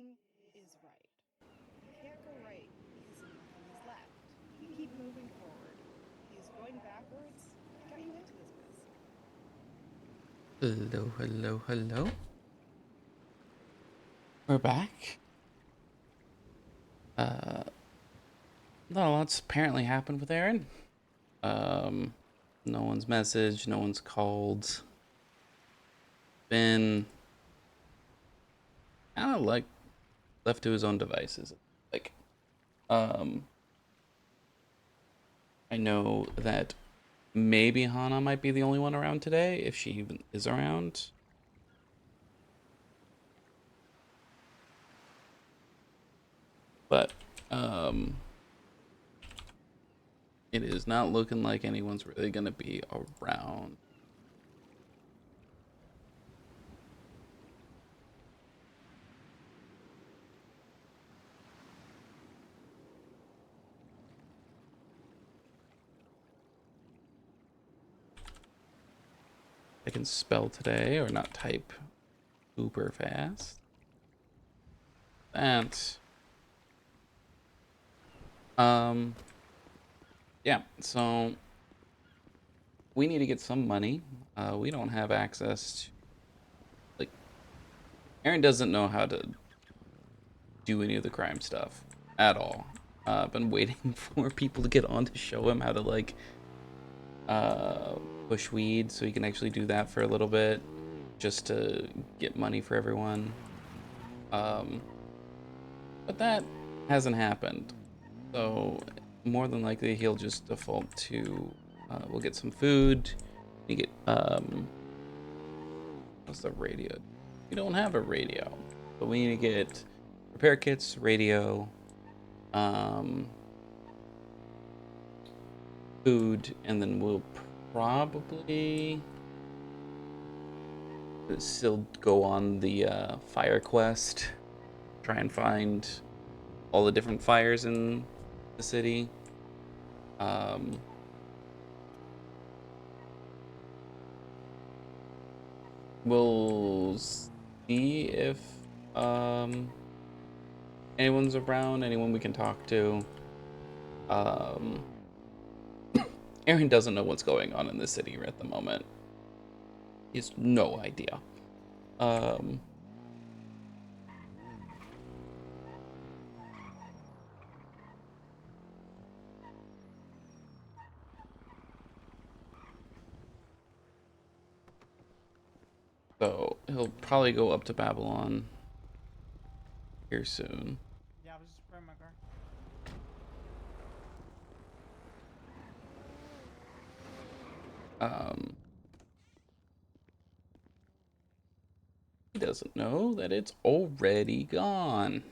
Everything is right. You can't go right because nothing is left. You keep moving forward. Because going backwards got you into this mess. Hello, hello, hello. We're back. Uh, Not a lot's apparently happened with Aaron. Um, no one's messaged, no one's called. Been kind of like left to his own devices. Like, um, I know that maybe Hana might be the only one around today, if she even is around. But, um, it is not looking like anyone's really gonna be around. I can spell today or not type super fast. And um yeah, so we need to get some money. We don't have access to, like, Aaron doesn't know how to do any of the crime stuff at all. I've been waiting for people to get on to show him how to like uh push weed so he can actually do that for a little bit just to get money for everyone. Um but that hasn't happened. So more than likely he'll just default to we'll get some food. You get what's the radio? We don't have a radio, but we need to get repair kits, radio, um, food, and then we'll probably still go on the fire quest. Try and find all the different fires in the city. Um, we'll see if um, anyone's around, anyone we can talk to. Um, Aaron doesn't know what's going on in the city at the moment. He has no idea. Um, so he'll probably go up to Babylon here soon. Yeah, I was just preparing my car. Um, he doesn't know that it's already gone.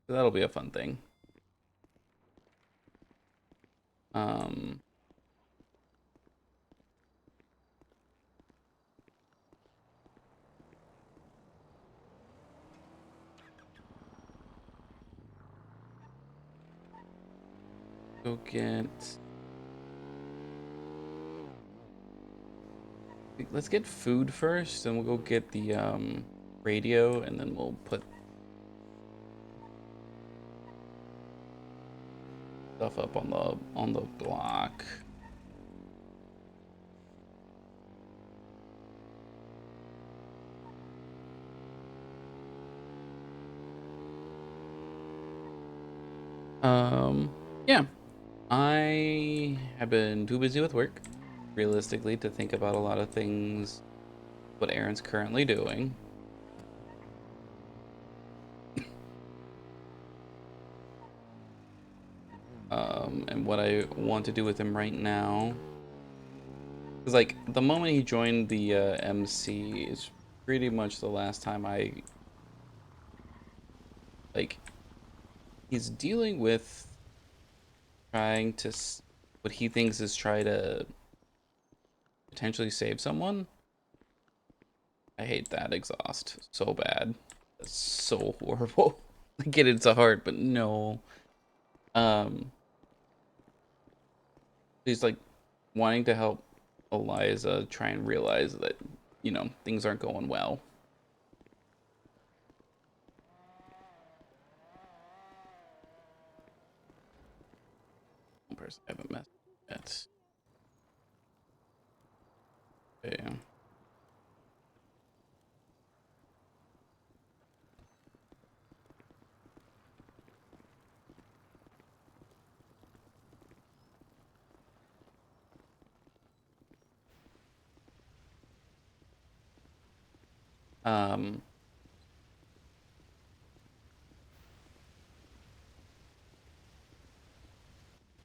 So that'll be a fun thing. Um, go get. Let's get food first, and we'll go get the radio, and then we'll put stuff up on the block. Yeah, I have been too busy with work, realistically, to think about a lot of things. What Aaron's currently doing. And what I want to do with him right now. Because, like, the moment he joined the MC is pretty much the last time like, he's dealing with trying to, what he thinks is try to potentially save someone. I hate that exhaust so bad. It's so horrible. I get it's a heart, but no. Um, he's like wanting to help Eliza try and realize that, things aren't going well. One person I haven't met yet. Okay. Um,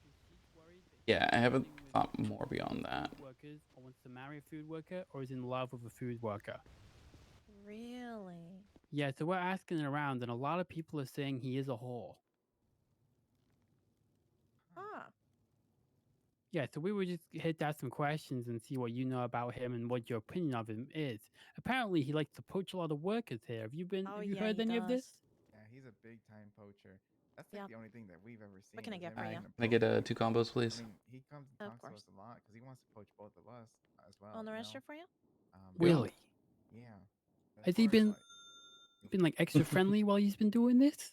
She's worried that yeah, I he's haven't sleeping with thought more beyond that. food workers or wants to marry a food worker or is in love with a food worker. Really? Yeah, so we're asking around, and a lot of people are saying he is a whore. Huh. Yeah, so we were just here to ask some questions and see what you know about him and what your opinion of him is. Apparently, he likes to poach a lot of workers here. Have you Oh, have you yeah, heard he any of this? does. Yeah, he's a big time poacher. That's like Yep. the only thing that we've ever seen What can I is get him for you? being Can a I get poacher. 2 combos, I please? mean, he comes and Of talks to course. us a lot because he wants to poach both of us as well. On the You register know, for you? but Yeah. Really? yeah. As Has he far as been like, been like extra friendly while he's been doing this?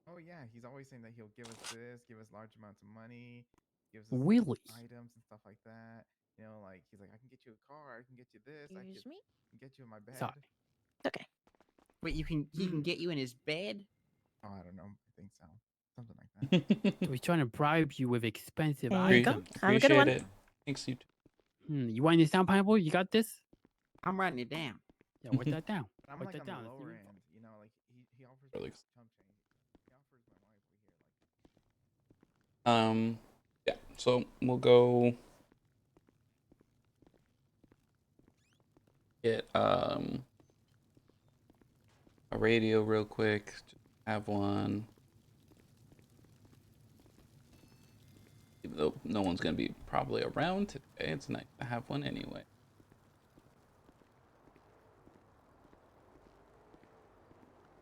oh yeah, he's always saying that he'll give us this, give us large amounts of money, gives us Really? items and stuff like that. You know, like he's like, I can get you a car, I can get you this, I Excuse me? can get you in my Sorry. bed. Okay. Wait, he can get you in his bed? Oh, I don't know. I think so. Something like that. So he's trying to bribe you with expensive There you go. items. Have a good Appreciate one. it. Thanks, you. You want this down, Pineapple? You got this? I'm writing it down. Yeah, write that down. But I'm Write like that on the down. It's lower new info. end, you know, like he offers Really? me chump change. He offers my wife we hear like Yeah, so we'll go get a radio real quick. Just have one. Even though no one's gonna be probably around today, it's nice to have one anyway.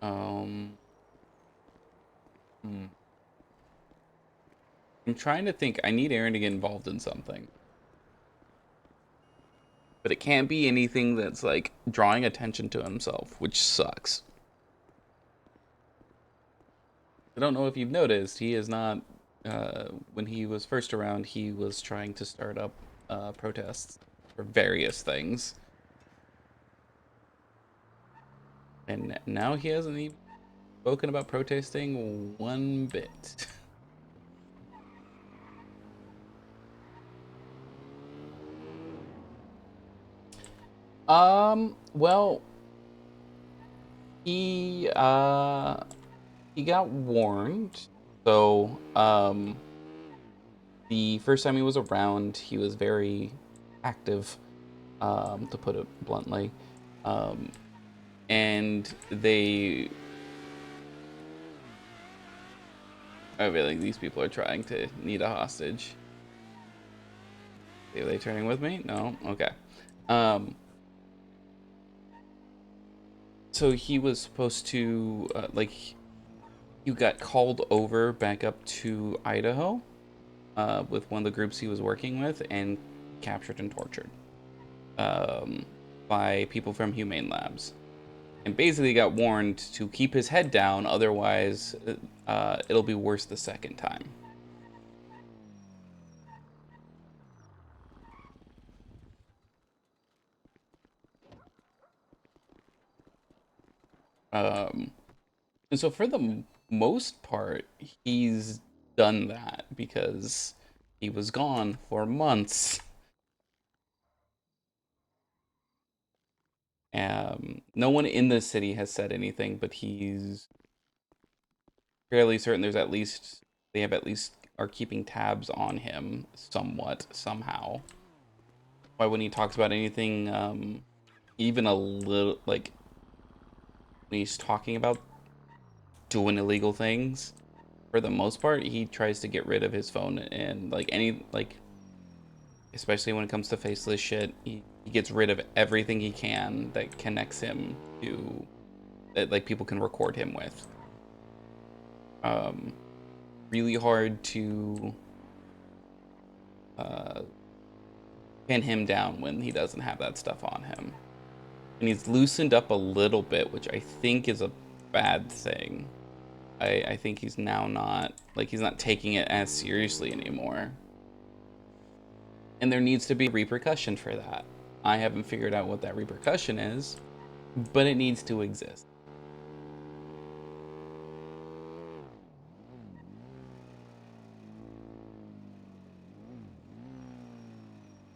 Um hmm. I'm trying to think. I need Aaron to get involved in something. But it can't be anything that's like drawing attention to himself, which sucks. I don't know if you've noticed, he is not. When he was first around, he was trying to start up protests for various things, and now he hasn't even spoken about protesting one bit. Well, he got warned. So, the first time he was around, he was very active, to put it bluntly. And I feel like these people are trying to need a hostage. Are they turning with me? No? Okay. So he was supposed to, you got called over back up to Idaho with one of the groups he was working with and captured and tortured by people from Humane Labs. And basically got warned to keep his head down, otherwise it'll be worse the second time. And so for the most part, he's done that because he was gone for months. No one in the city has said anything, but he's fairly certain they have at least are keeping tabs on him somewhat, somehow. Why when he talks about anything, even a little, like, when he's talking about doing illegal things, for the most part, he tries to get rid of his phone and, like, especially when it comes to faceless shit, he gets rid of everything he can that connects him to, that, like, people can record him with. Really hard to pin him down when he doesn't have that stuff on him. And he's loosened up a little bit, which I think is a bad thing. I think he's now not, like, he's not taking it as seriously anymore. And there needs to be repercussion for that. I haven't figured out what that repercussion is, but it needs to exist.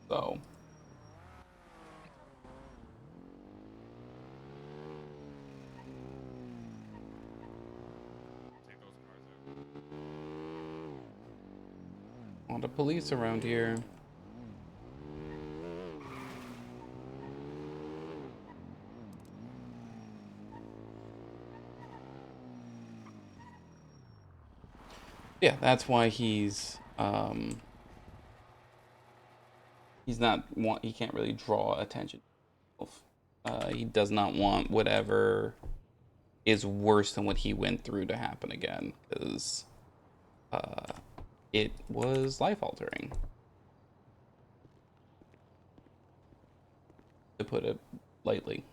So a lot of police around here. Yeah, that's why he's not he can't really draw attention. He does not want whatever is worse than what he went through to happen again, because it was life altering, to put it lightly.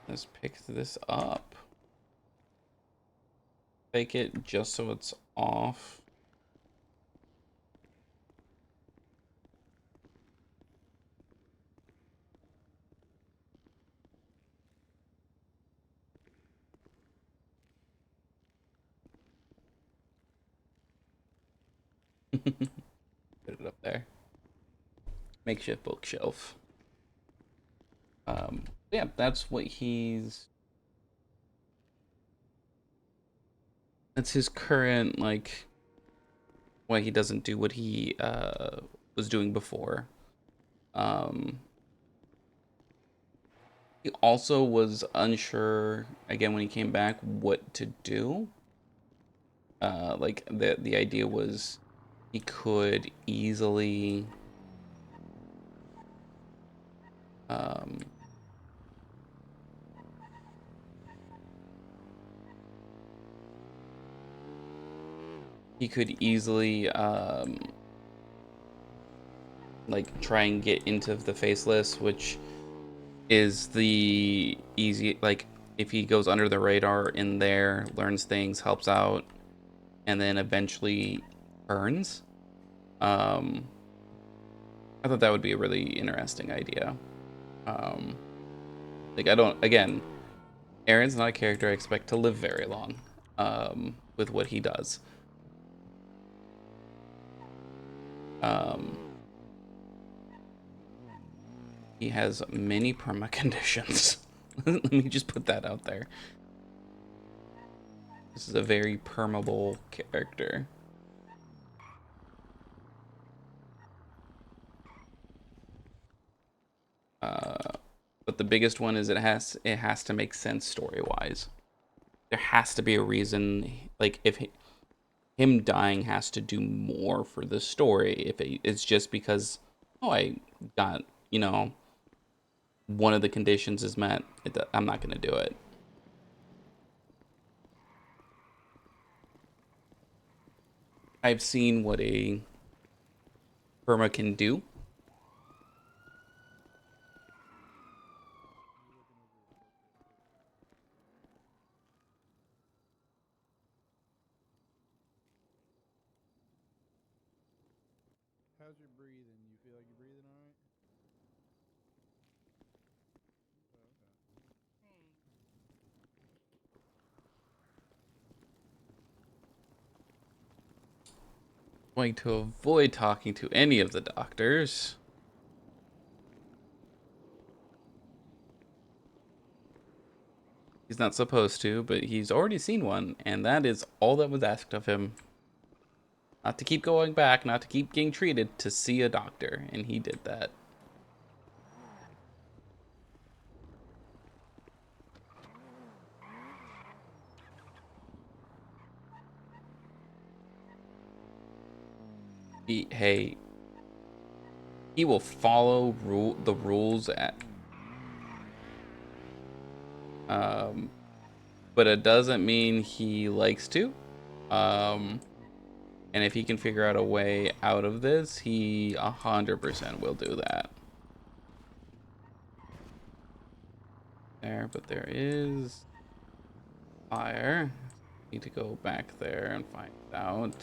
Let's pick this up. Fake it just so it's off. Put it up there. Makeshift bookshelf. Yeah, that's what that's his current, like, why he doesn't do what he was doing before. He also was unsure again when he came back what to do. Like the idea was he could easily like try and get into the faceless, which is the easy, like, if he goes under the radar in there, learns things, helps out, and then eventually earns. I thought that would be a really interesting idea. Like, again, Aaron's not a character I expect to live very long with what he does. He has many perma conditions. Let me just put that out there. This is a very permeable character. But the biggest one is it has to make sense story-wise. There has to be a reason. Like, if him dying has to do more for the story. If it's just because, oh, I got, you know, one of the conditions is met, I'm not going to do it. I've seen what a perma can do. How's your breathing? You feel like you're breathing all right? Going to avoid talking to any of the doctors. He's not supposed to, but he's already seen one, and that is all that was asked of him. Not to keep going back, not to keep getting treated, to see a doctor, and he did that. He will follow the rules but it doesn't mean he likes to. And if he can figure out a way out of this, he 100% will do that. There, but there is fire. Need to go back there and find out.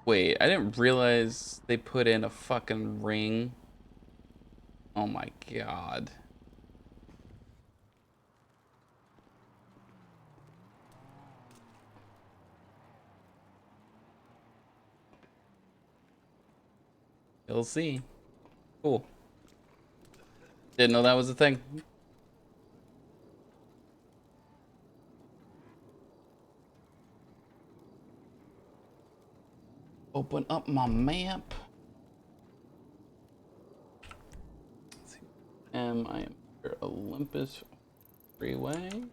Wait, I didn't realize they put in a fucking ring. Oh my god. You'll see. Cool. Didn't know that was a thing. Open up my map. Let's see. I am under Olympus Freeway.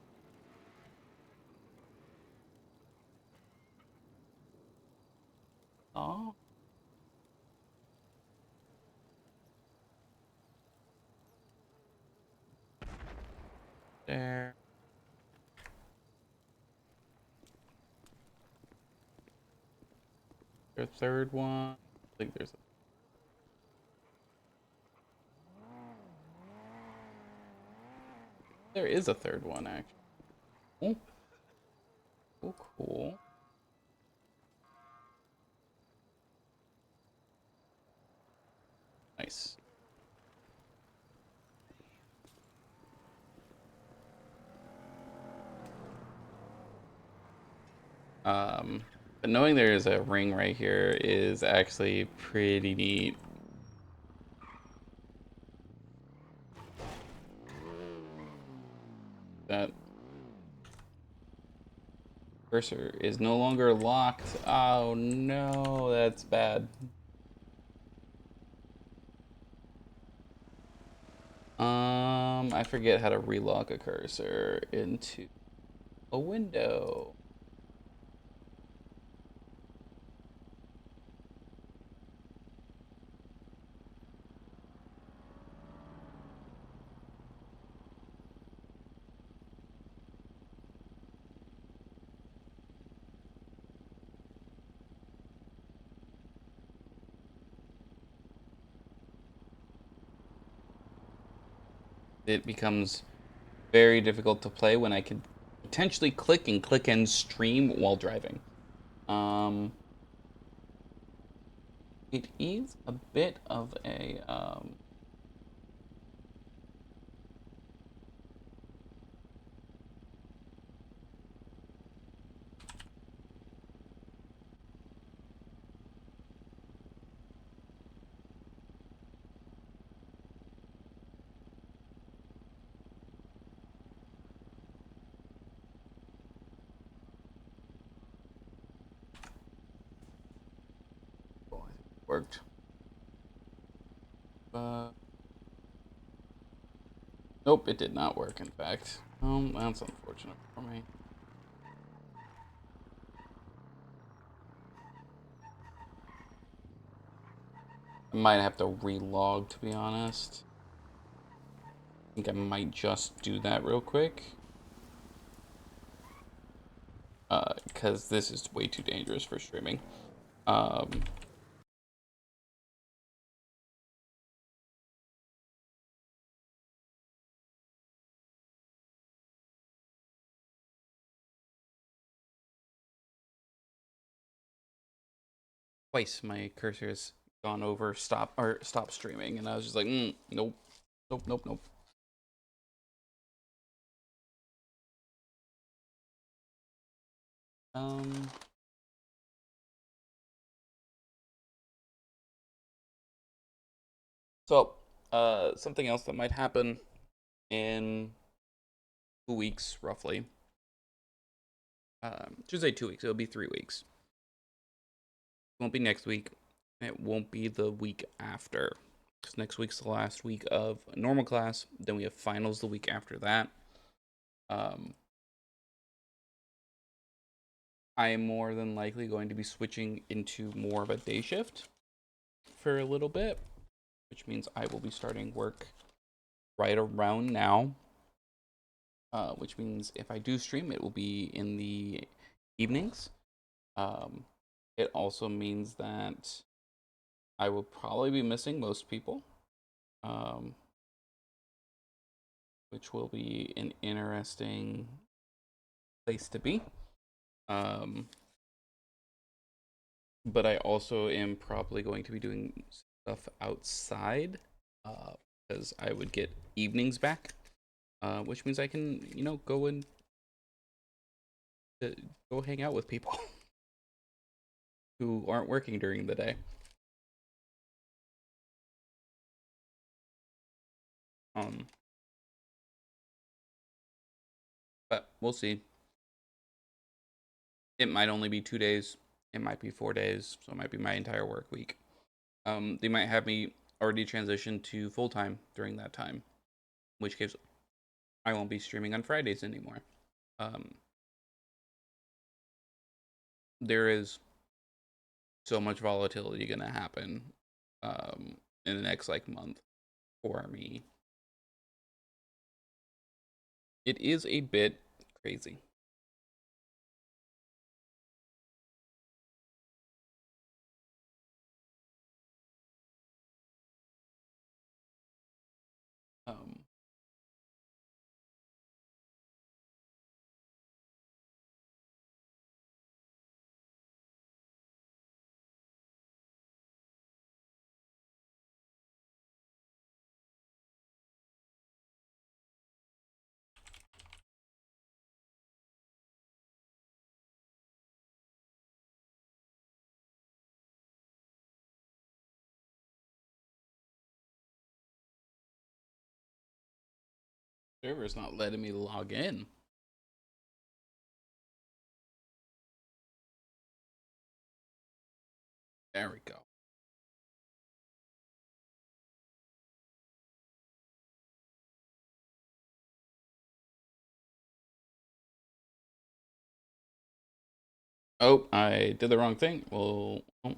Oh. There. Their third one. I think there's a There is a third one, actually. Oh, cool, cool. Nice. But knowing there is a ring right here is actually pretty neat. That cursor is no longer locked. Oh no, that's bad. I forget how to relock a cursor into a window. It becomes very difficult to play when I could potentially click and stream while driving. It is a bit of a worked. Nope, it did not work, in fact. That's unfortunate for me. I might have to relog, to be honest. I think I might just do that real quick. Because this is way too dangerous for streaming. Twice my cursor has gone over stop streaming, and I was just like, nope, nope, nope, nope. So, something else that might happen in 2 weeks, roughly. Should say 2 weeks. It'll be 3 weeks. It won't be next week. It won't be the week after. Because next week's the last week of normal class. Then we have finals the week after that. I am more than likely going to be switching into more of a day shift for a little bit, which means I will be starting work right around now. Which means if I do stream, it will be in the evenings. It also means that I will probably be missing most people, which will be an interesting place to be. But I also am probably going to be doing stuff outside, because I would get evenings back, which means I can, go and go hang out with people who aren't working during the day. But we'll see. It might only be 2 days. It might be 4 days. So it might be my entire work week. They might have me already transition to full time during that time, in which case I won't be streaming on Fridays anymore. There is so much volatility gonna happen in the next month for me. It is a bit crazy. Server's not letting me log in. There we go. Oh, I did the wrong thing. Well, hold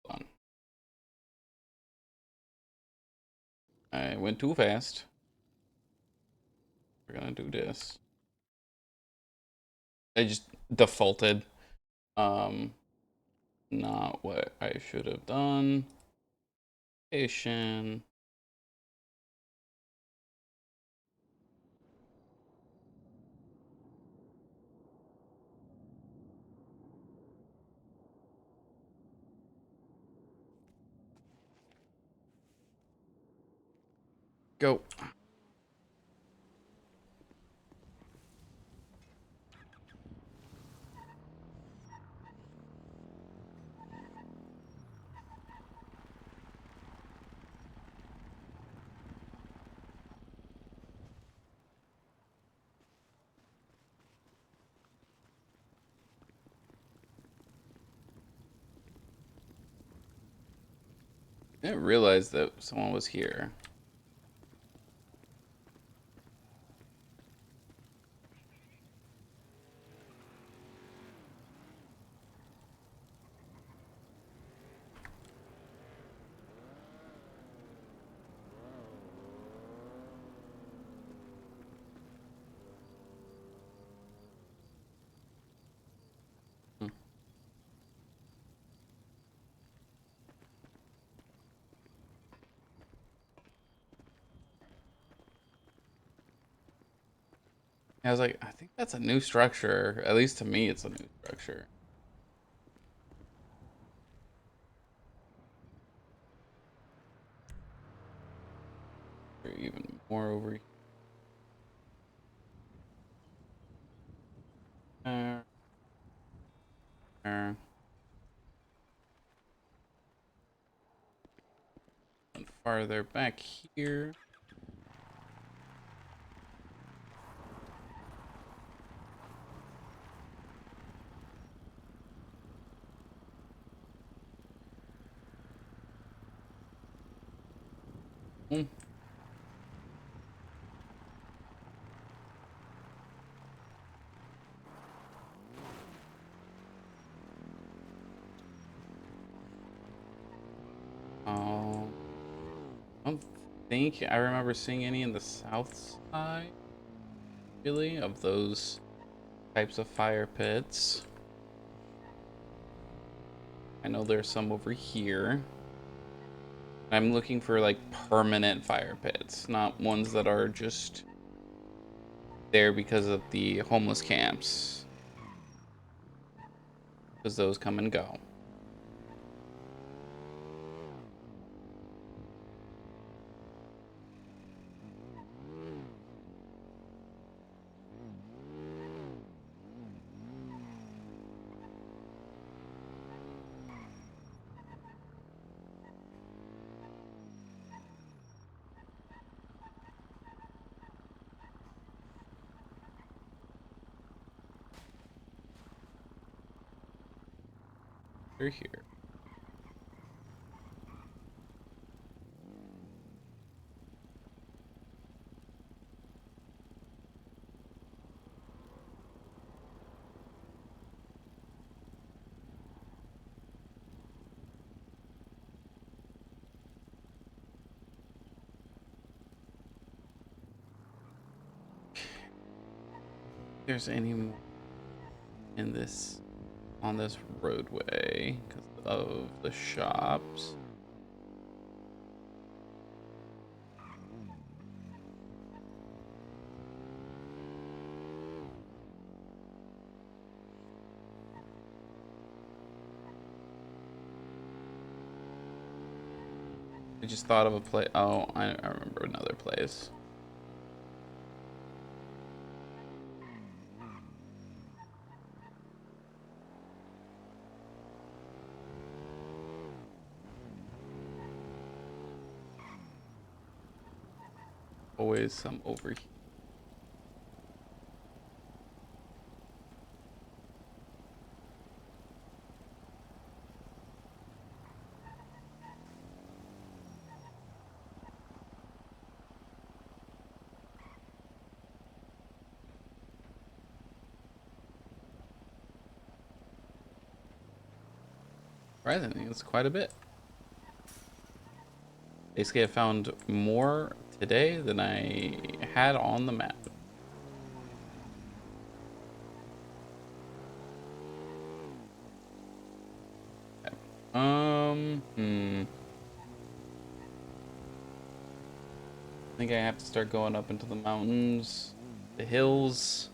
on. I went too fast. We're gonna do this. I just defaulted. Not what I should have done. Patient. Go. I didn't realize that someone was here. I was like, I think that's a new structure. At least to me, it's a new structure. Or even more over here. And farther back here. think I remember seeing any in the south side, really, of those types of fire pits. I know there's some over here. I'm looking for like permanent fire pits, not ones that are just there because of the homeless camps. Because those come and go. They're here. If there's any more in this on this roadway because of the shops. I just thought of a place. Oh, I remember another place. Always some over here. Surprisingly, it's quite a bit. Basically, I found more today than I had on the map. Okay. I think I have to start going up into the mountains, the hills.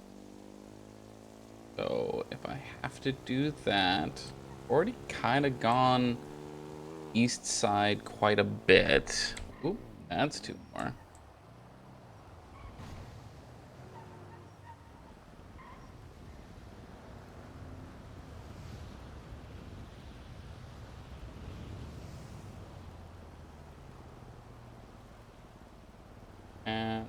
So if I have to do that, already kind of gone east side quite a bit. Oop, that's two more. And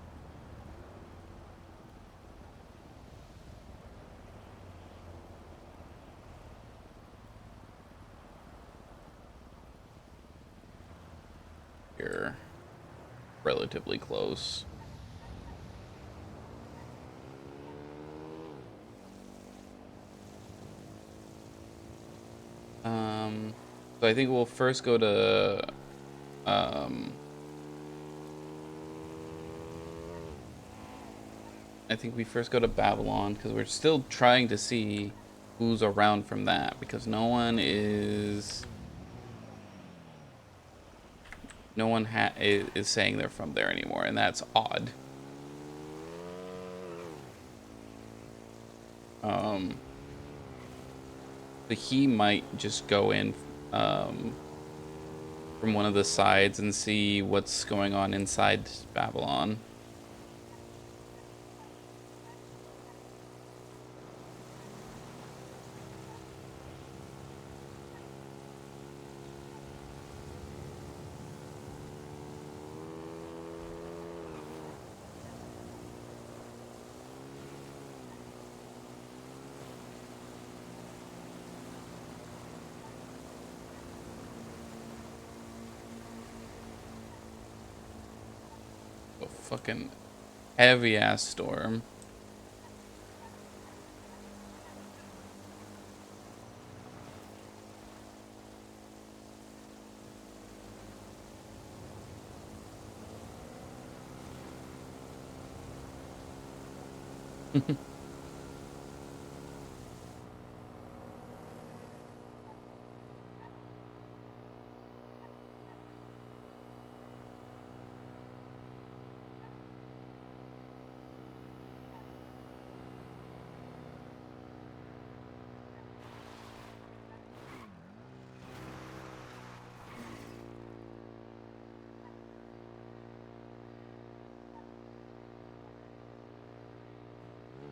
here, relatively close. So I think we'll first go to I think we first go to Babylon because we're still trying to see who's around from that because no one is saying they're from there anymore, and that's odd. But he might just go in from one of the sides and see what's going on inside Babylon. A fucking heavy ass storm.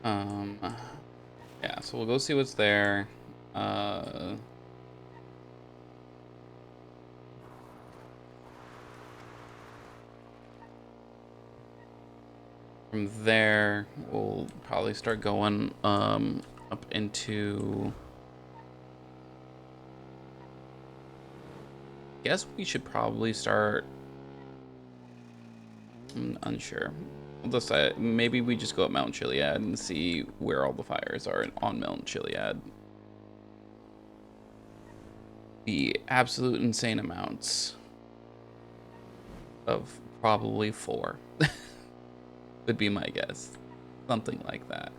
Um, yeah, so we'll go see what's there. From there, we'll probably start going up into. Guess we should probably start. I'm unsure. We'll decide. Maybe we just go up Mount Chiliad and see where all the fires are on Mount Chiliad. The absolute insane amounts of probably 4 would be my guess. Something like that.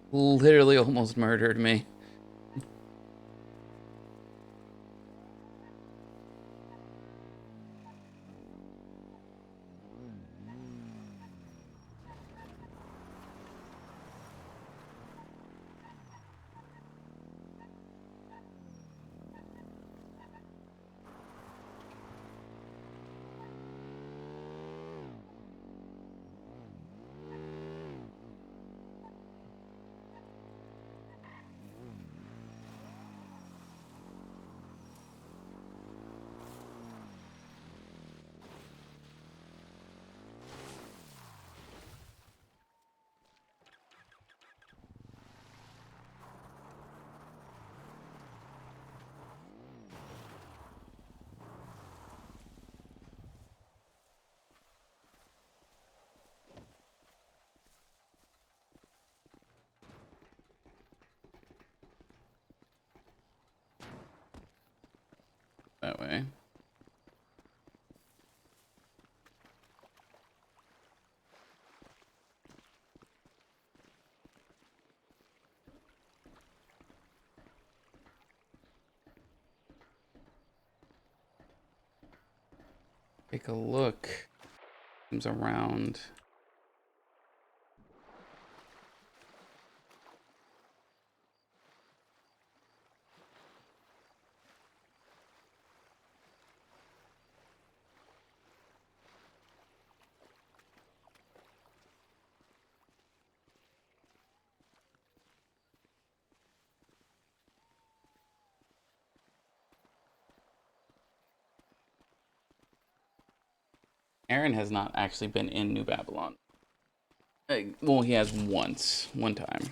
Literally almost murdered me. That way. Take a look. Comes around. Aaron has not actually been in New Babylon. Well, he has once, one time.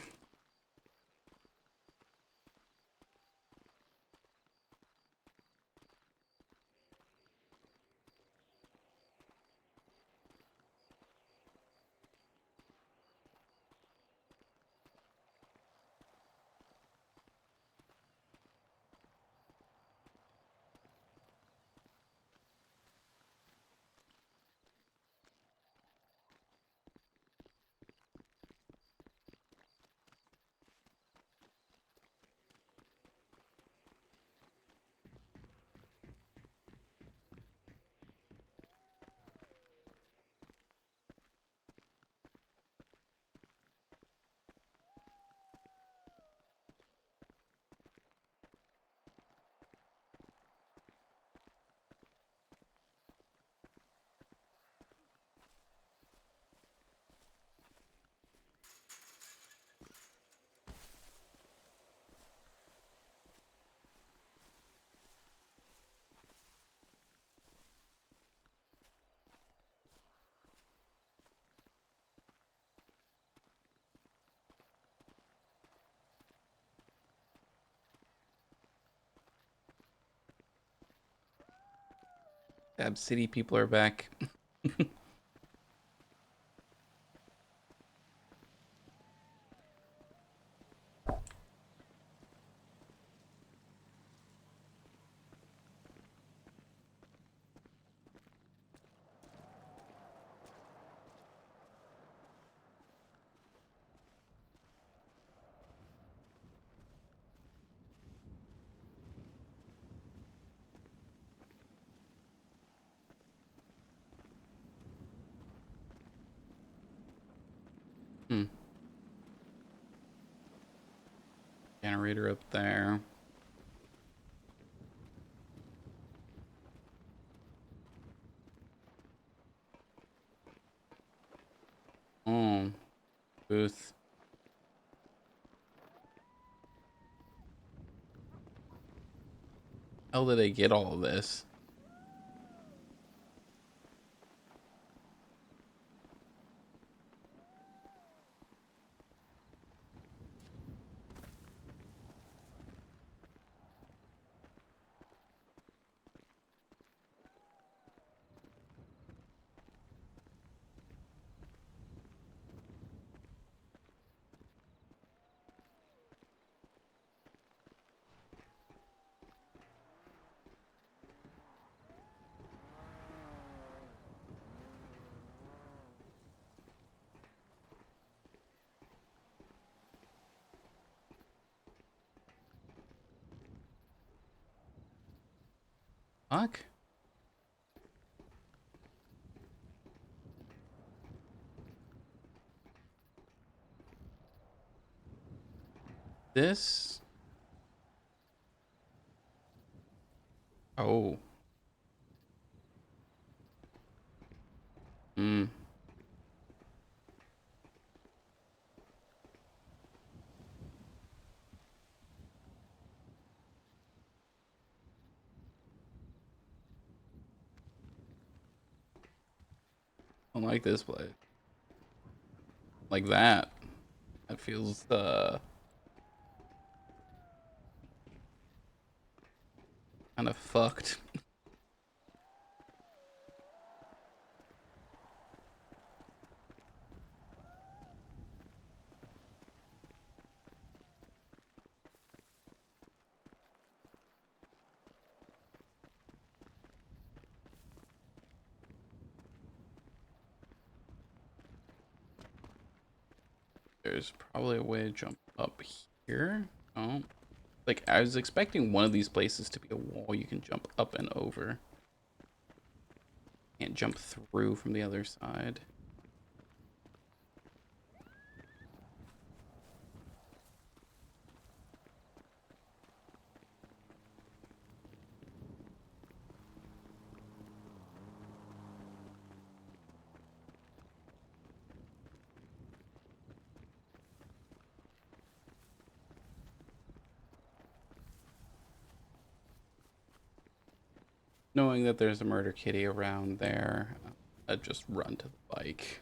Ab City people are back. Hmm. Generator up there. Oh, booth. How did they get all of this? Fuck. This. Oh. Hmm. I don't like this place. Like that. That feels kind of fucked. There's probably a way to jump up here. Oh. Like, I was expecting one of these places to be a wall you can jump up and over. Can't jump through from the other side. Knowing that there's a murder kitty around there, I'd just run to the bike.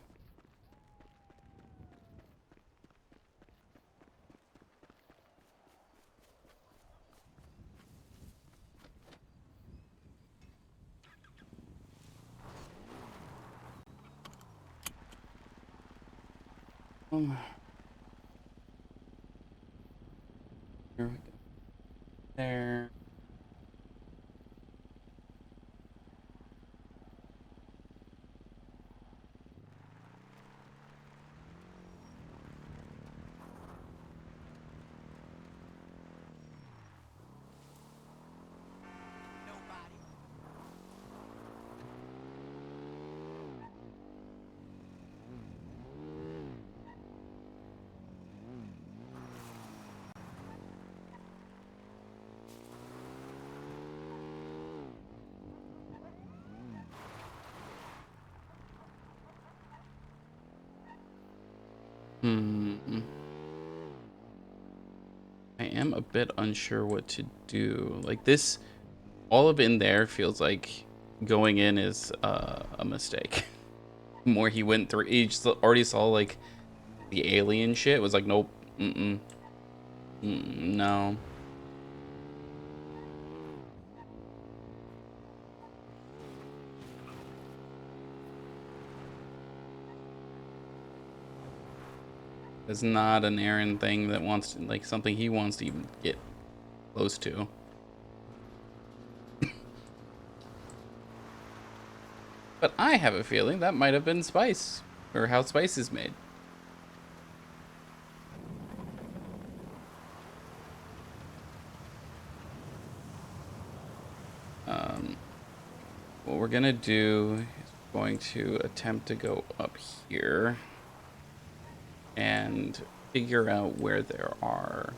Here we go. There. Hmm. I am a bit unsure what to do. Like this, all of in there feels like going in is a mistake. The more he went through, he just already saw like the alien shit. Was like, nope, no. It's not an Aaron thing that wants to, like, something he wants to even get close to. But I have a feeling that might have been spice, or how spice is made. What we're gonna do is going to attempt to go up here and figure out where there are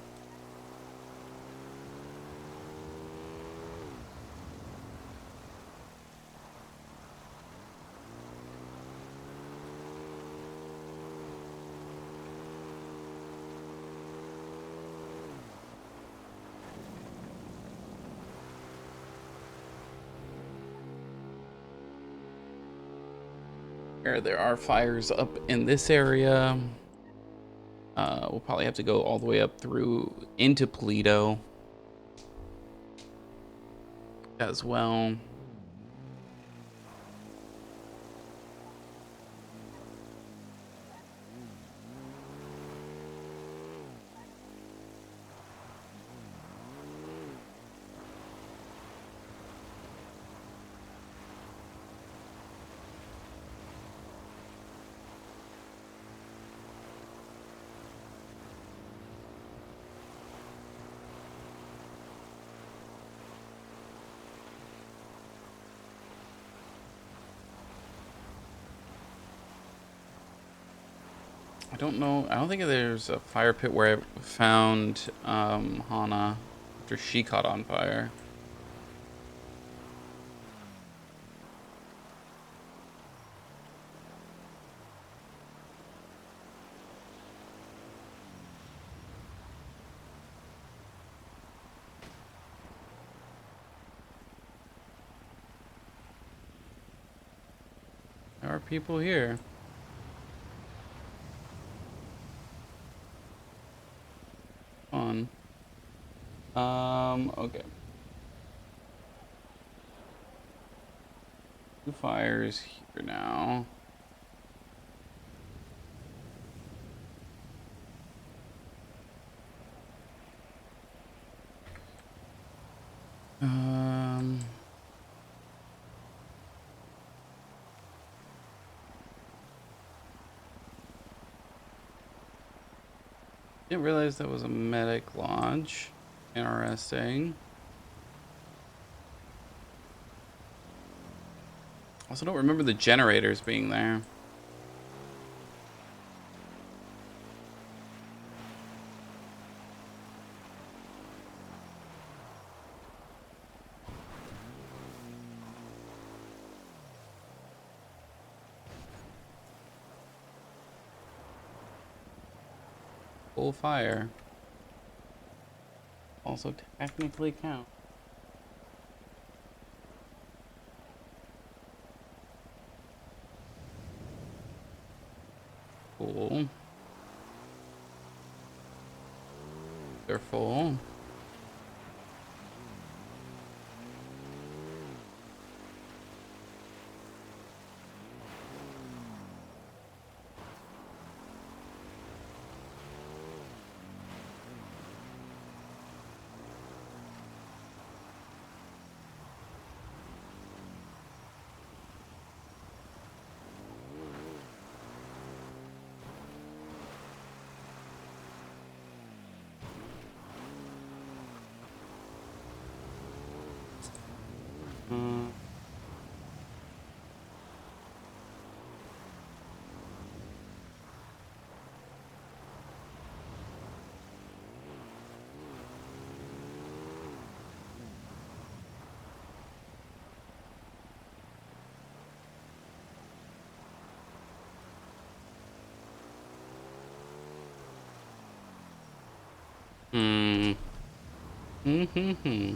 fires up in this area. We'll probably have to go all the way up through into Polito as well. I don't know. I don't think there's a fire pit where I found Hana after she caught on fire. There are people here. On. Okay. 2 fires here now. Didn't realize that was a medic launch. Interesting. Also don't remember the generators being there. Full fire. Also technically count. Cool. They're full. Mm-hmm.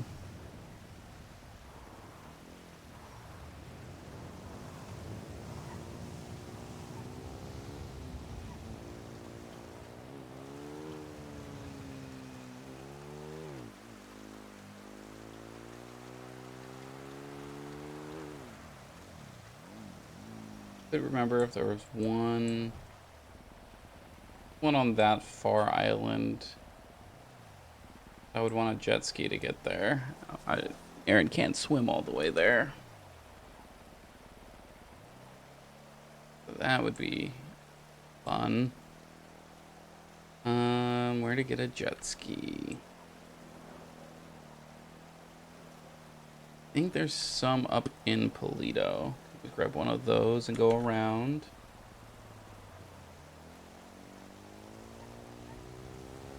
I remember if there was one One on that far island. I would want a jet ski to get there. Aaron can't swim all the way there. That would be fun. Where to get a jet ski? I think there's some up in Polito. We grab one of those and go around.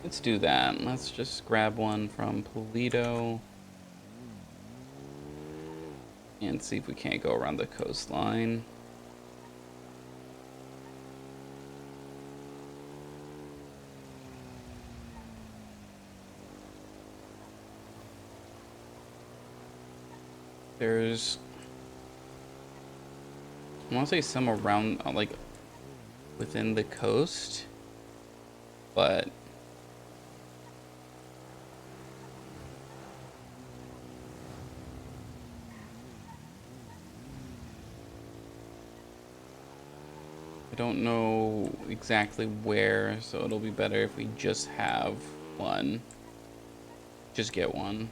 Let's do that. Let's just grab one from Polito and see if we can't go around the coastline. There's, I want to say some around, like, within the coast, but I don't know exactly where, so it'll be better if we just have one. Just get one.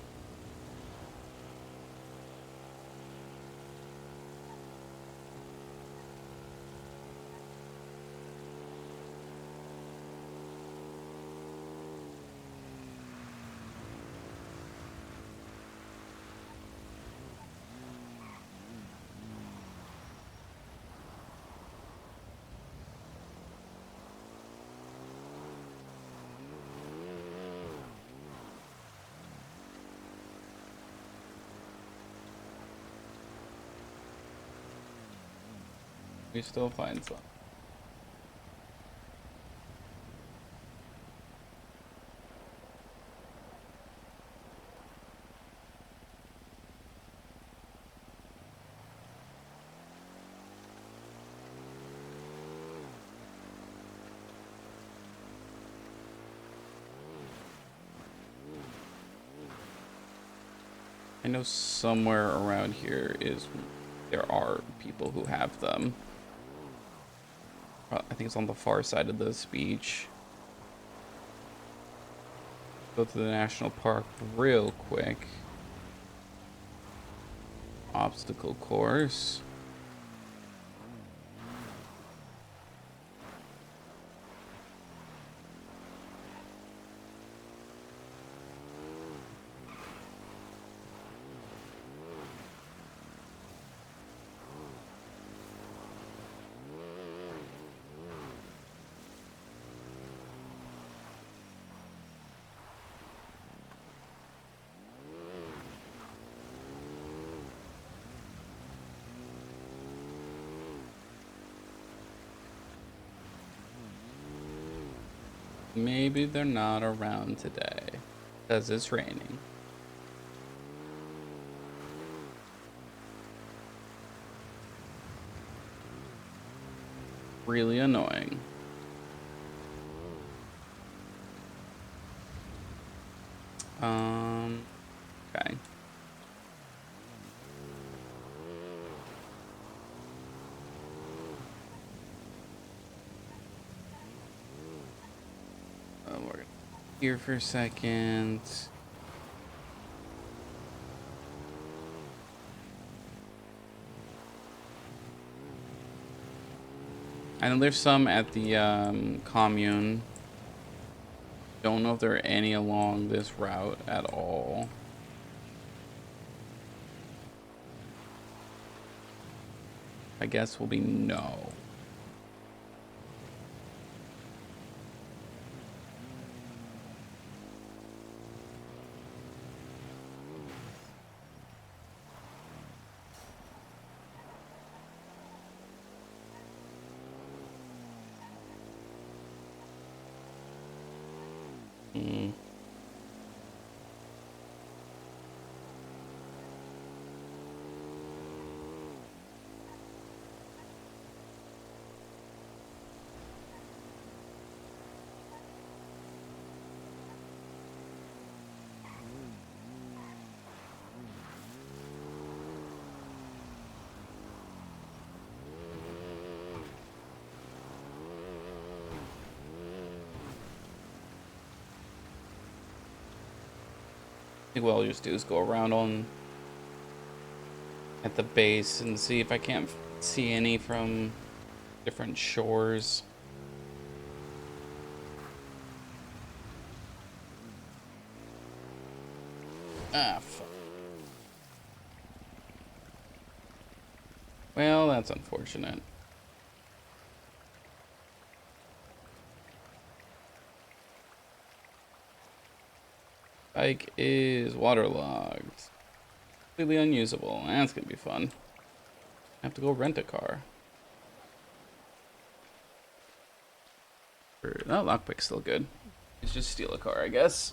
We still find some. I know somewhere around here there are people who have them. I think it's on the far side of this beach. Go to the national park real quick. Obstacle course. Maybe they're not around today because it's raining. Really annoying. Okay. We're here for a second. I know there's some at the commune. Don't know if there are any along this route at all. I guess will be no. think what I'll just do is go around on at the base and see if I can't see any from different shores. Ah, fuck. Well, that's unfortunate. Bike is waterlogged. Completely unusable. That's gonna be fun. I have to go rent a car. Oh, lockpick's still good. It's just steal a car, I guess.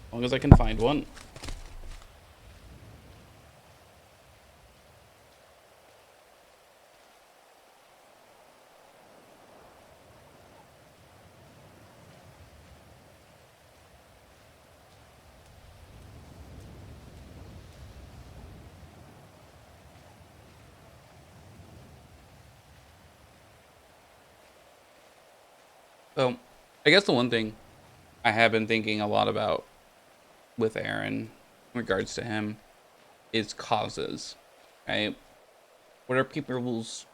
As long as I can find one. So, I guess the one thing I have been thinking a lot about with Aaron in regards to him is causes, right? What are people's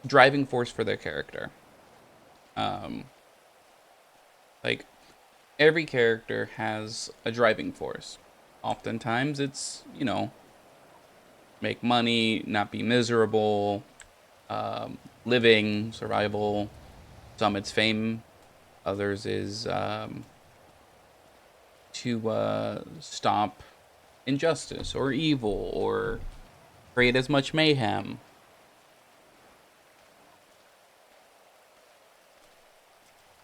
driving force for their character? Like, every character has a driving force. Oftentimes it's, you know, make money, not be miserable, living, survival. Some it's fame, others is to stop injustice or evil or create as much mayhem.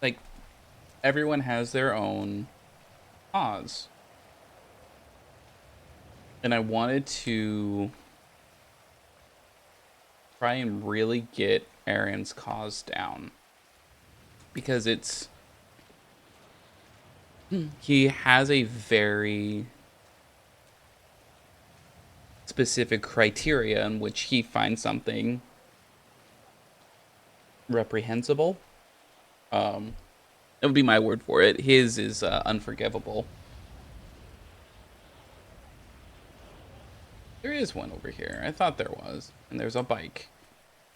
Like, everyone has their own cause. And I wanted to try and really get Aaron's cause down. Because he has a very specific criteria in which he finds something reprehensible. That would be my word for it. His is unforgivable. There is one over here. I thought there was. And there's a bike.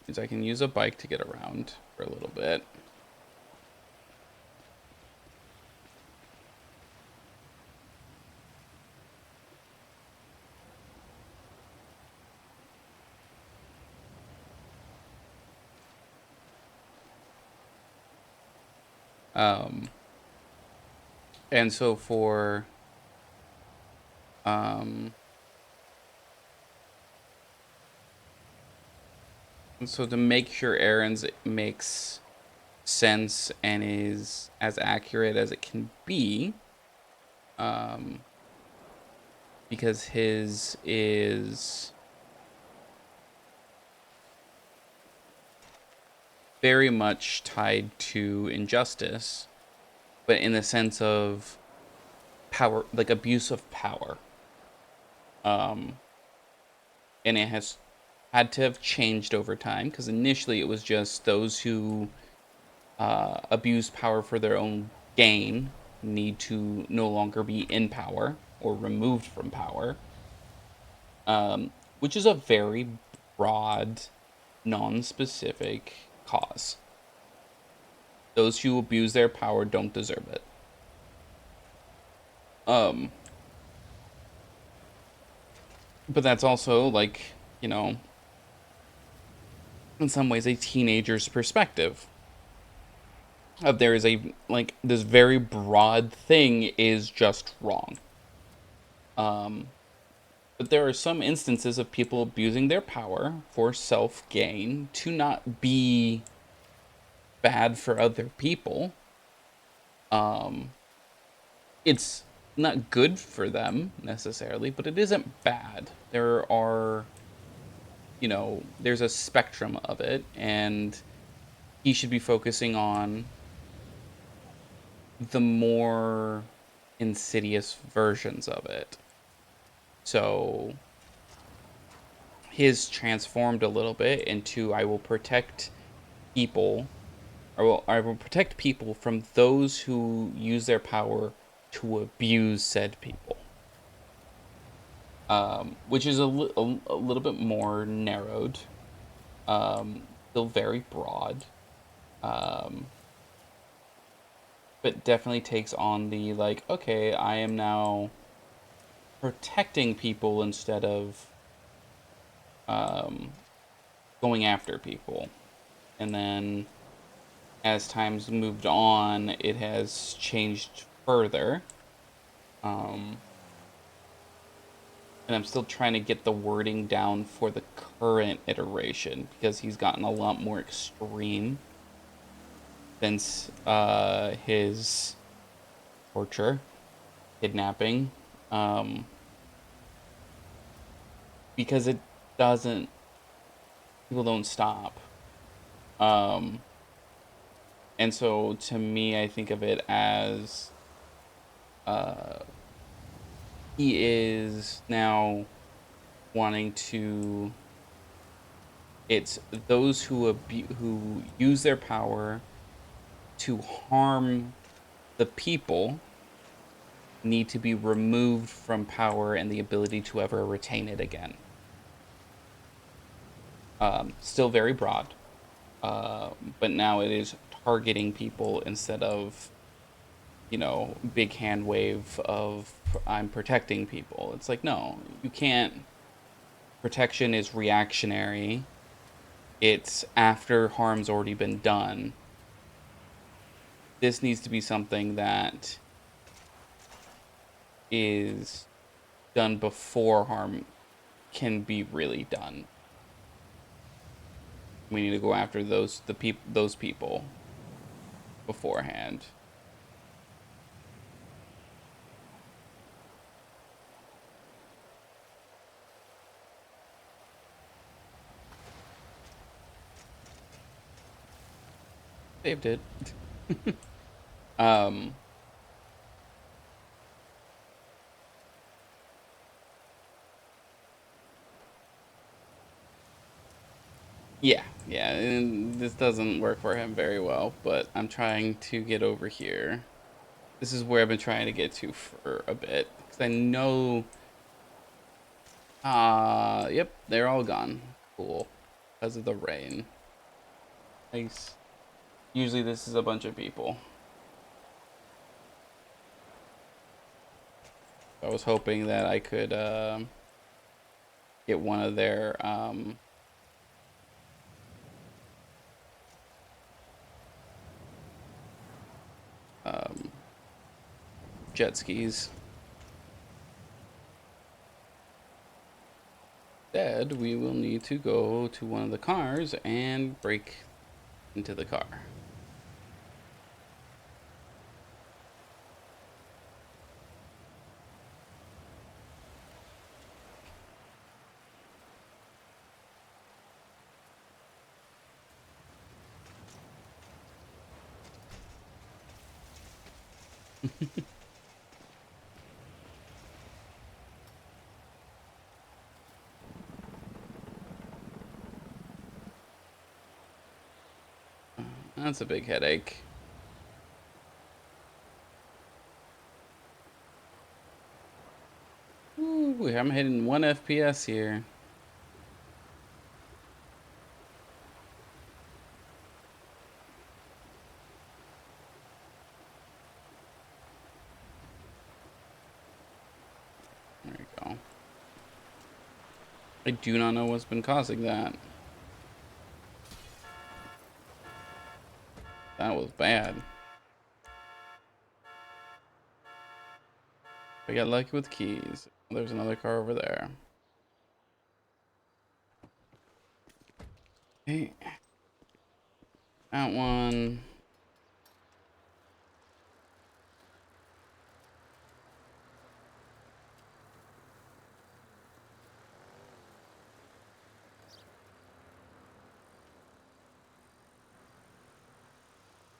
Means I can use a bike to get around for a little bit. And so for so to make sure Aaron's makes sense and is as accurate as it can be, because his is very much tied to injustice, but in the sense of power, like abuse of power. And it has had to have changed over time, because initially it was just those who abuse power for their own gain need to no longer be in power or removed from power, which is a very broad, non-specific cause. Those who abuse their power don't deserve it. But that's also, like, you know, in some ways a teenager's perspective of there is a, like, this very broad thing is just wrong. But there are some instances of people abusing their power for self-gain to not be bad for other people. It's not good for them necessarily, but it isn't bad. There are, you know, there's a spectrum of it, and he should be focusing on the more insidious versions of it. So his transformed a little bit into I will protect people, or I will protect people from those who use their power to abuse said people. Which is a little bit more narrowed. Still very broad. But definitely takes on the, like, okay, I am now protecting people instead of going after people. And then as time's moved on, it has changed further. And I'm still trying to get the wording down for the current iteration because he's gotten a lot more extreme since his torture, kidnapping, because it doesn't, people don't stop. And so to me, I think of it as he is now wanting to, it's those who use their power to harm the people need to be removed from power and the ability to ever retain it again. Still very broad, but now it is targeting people instead of, you know, big hand wave of I'm protecting people. It's like, no, you can't. Protection is reactionary. It's after harm's already been done. This needs to be something that is done before harm can be really done. We need to go after those people beforehand. Saved it. Yeah, and this doesn't work for him very well, but I'm trying to get over here. This is where I've been trying to get to for a bit, because I know, yep, they're all gone. Cool, because of the rain. Nice. Usually this is a bunch of people. I was hoping that I could, get one of their, jet skis. Instead, we will need to go to one of the cars and break into the car. That's a big headache. Ooh, I'm hitting 1 FPS here. There we go. I do not know what's been causing that. That was bad. I got lucky with keys. There's another car over there. Okay. That one.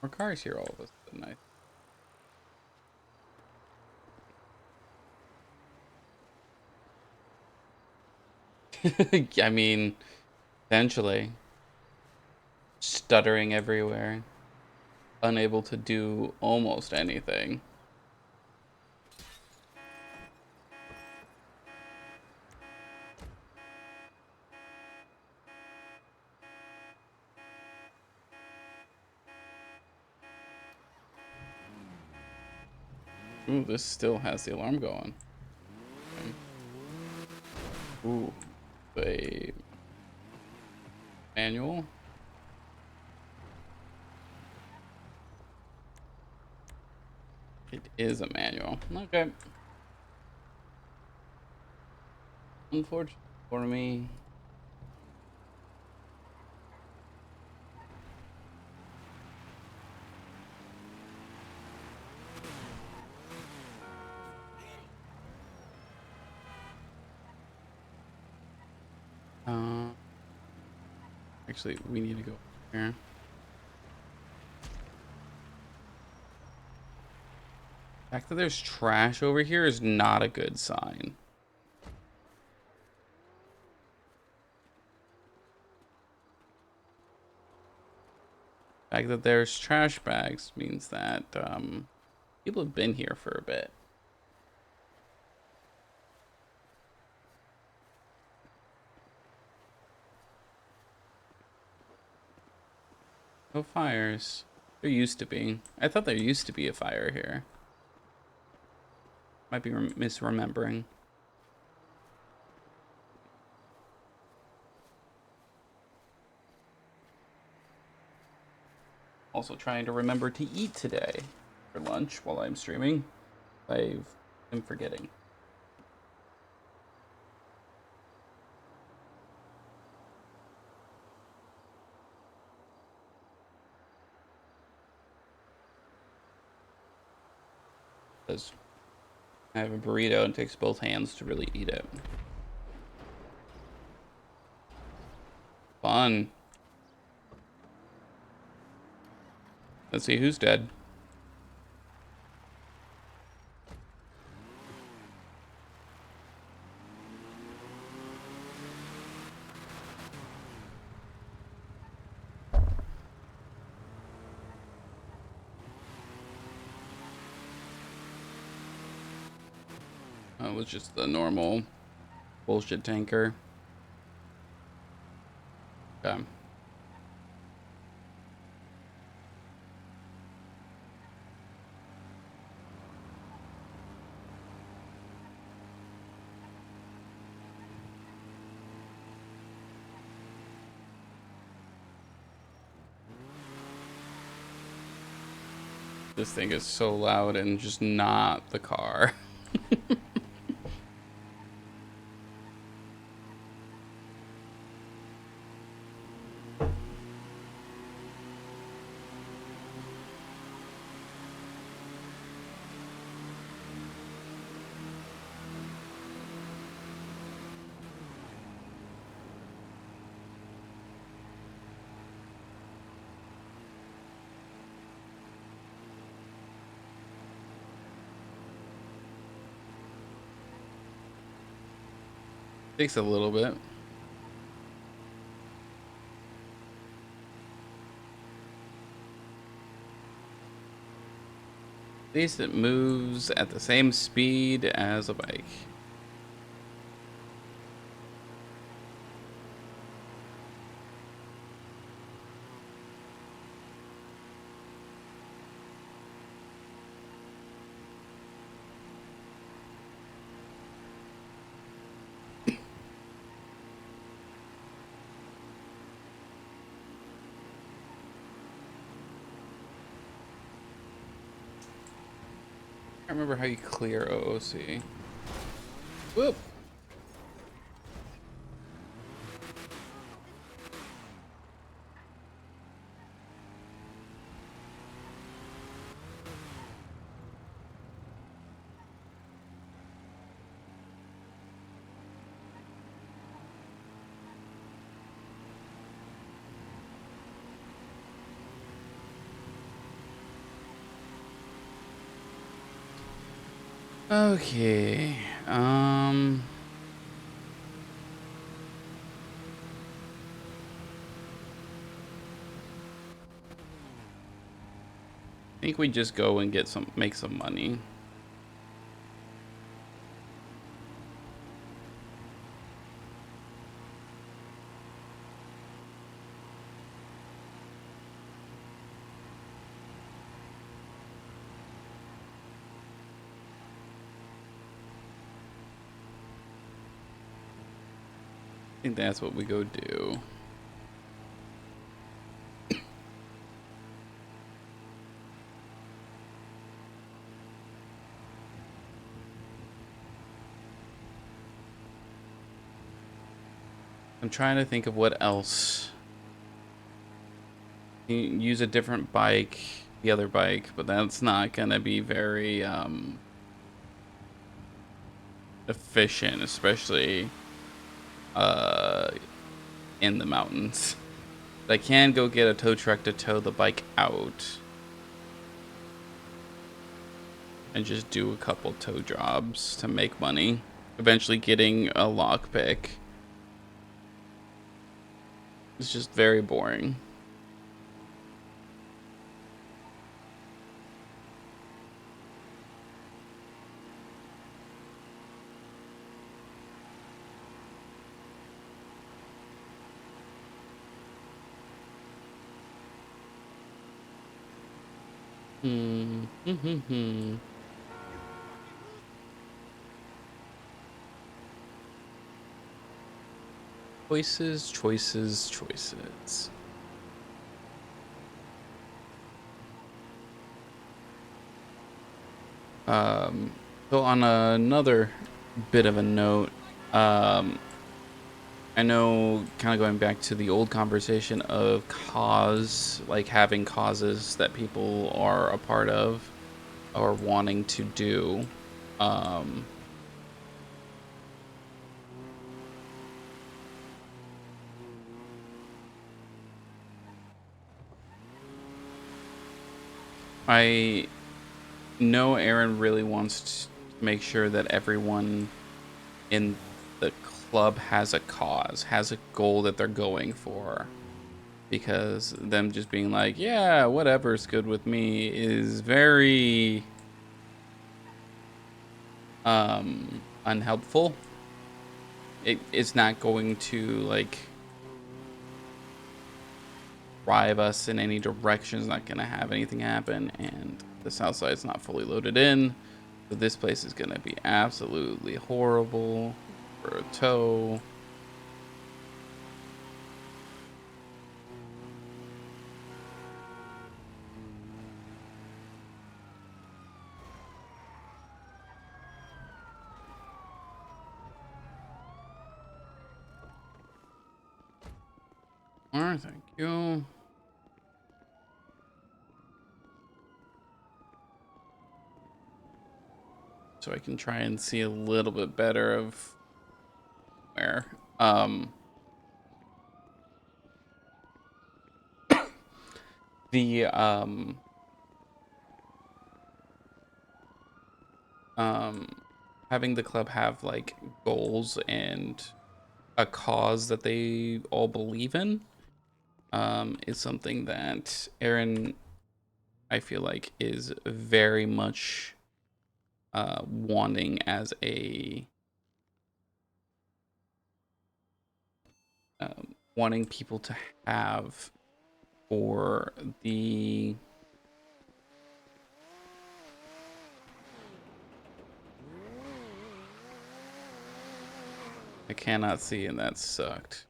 More cars here all of a sudden. I mean, potentially. Stuttering everywhere. Unable to do almost anything. Ooh, this still has the alarm going. Okay. Ooh, a manual. It is a manual. Okay. Unfortunate for me. Actually, we need to go here. The fact that there's trash over here is not a good sign. The fact that there's trash bags means that people have been here for a bit. No fires. There used to be. I thought there used to be a fire here. Might be misremembering. Also trying to remember to eat today for lunch while I'm streaming. I am forgetting. Because I have a burrito and it takes both hands to really eat it. Fun. Let's see who's dead. It was just the normal bullshit tanker. Okay. This thing is so loud and just not the car. Takes a little bit. At least it moves at the same speed as a bike. I can't remember how you clear OOC. Whoop. Okay. I think we just go and make some money. think that's what we go do. I'm trying to think of what else. You use a different bike, the other bike, but that's not gonna be very efficient, especially in the mountains. But I can go get a tow truck to tow the bike out and just do a couple tow jobs to make money. Eventually getting a lockpick. It's just very boring. Choices, choices, choices. So on another bit of a note, I know, kind of going back to the old conversation of cause, like having causes that people are a part of or wanting to do. I know Aaron really wants to make sure that everyone in the club has a cause, has a goal that they're going for. Because them just being like, yeah, whatever's good with me is very unhelpful. It's not going to like drive us in any direction. It's not going to have anything happen, and the south side's not fully loaded in, so this place is going to be absolutely horrible for a tow. All right, thank you. So I can try and see a little bit better of where the having the club have like goals and a cause that they all believe in is something that Aaron, I feel like, is very much wanting as a wanting people to have for the I cannot see, and that sucked.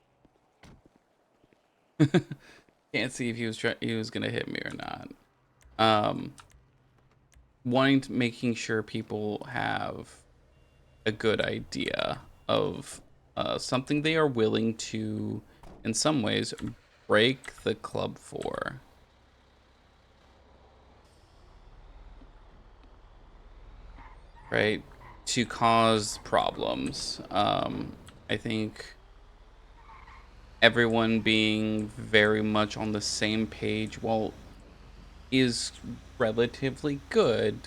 Can't see if he was gonna hit me or not. Making sure people have a good idea of something they are willing to, in some ways, break the club for. Right? To cause problems. I think everyone being very much on the same page, while is relatively good,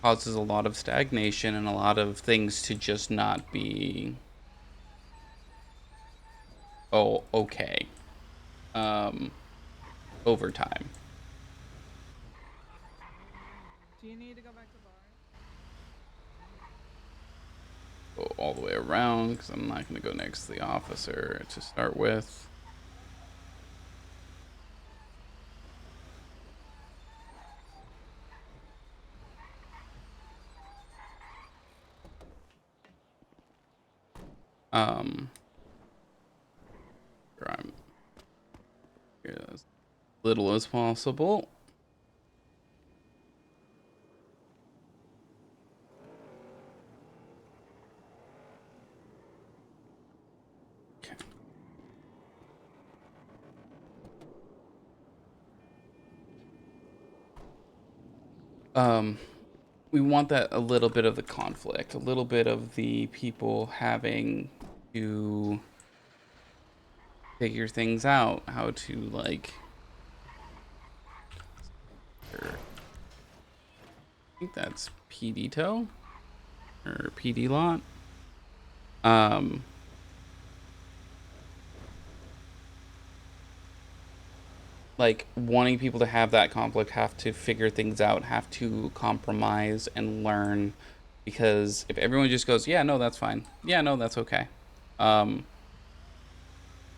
causes a lot of stagnation and a lot of things to just not be okay over time. Do you need to go back to the bar? Go all the way around because I'm not going to go next to the officer to start with. little as possible. Okay. We want that a little bit of the conflict, a little bit of the people having to figure things out, how to like. I think that's PD tow or PD lot. Like wanting people to have that conflict, have to figure things out, have to compromise and learn, because if everyone just goes, yeah, no, that's fine, yeah, no, that's okay,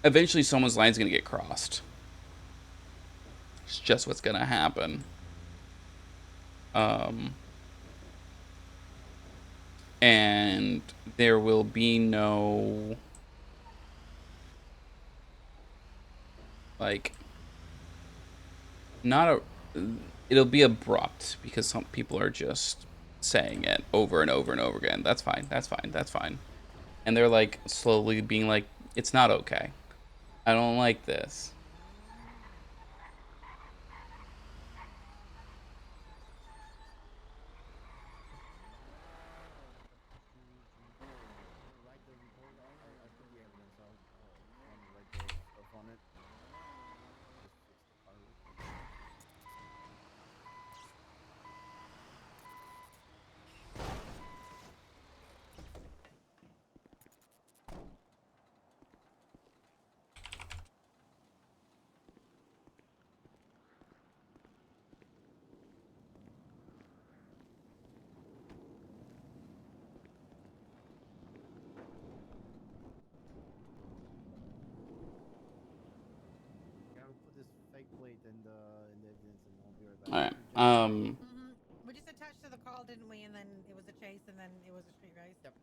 eventually someone's line's gonna get crossed. It's just what's gonna happen. And there will be no like not a it'll be abrupt because some people are just saying it over and over and over again. That's fine, that's fine, that's fine. And they're like slowly being like, it's not okay, I don't like this. Write the report on it. I put the evidence out. Want to write the stuff on it. Just fix the fire. Yeah, we'll put this fake plate in the evidence, and I'll be right back. All right. We just attached to the call, didn't we? And then it was a chase, and then it was a street race. Yep.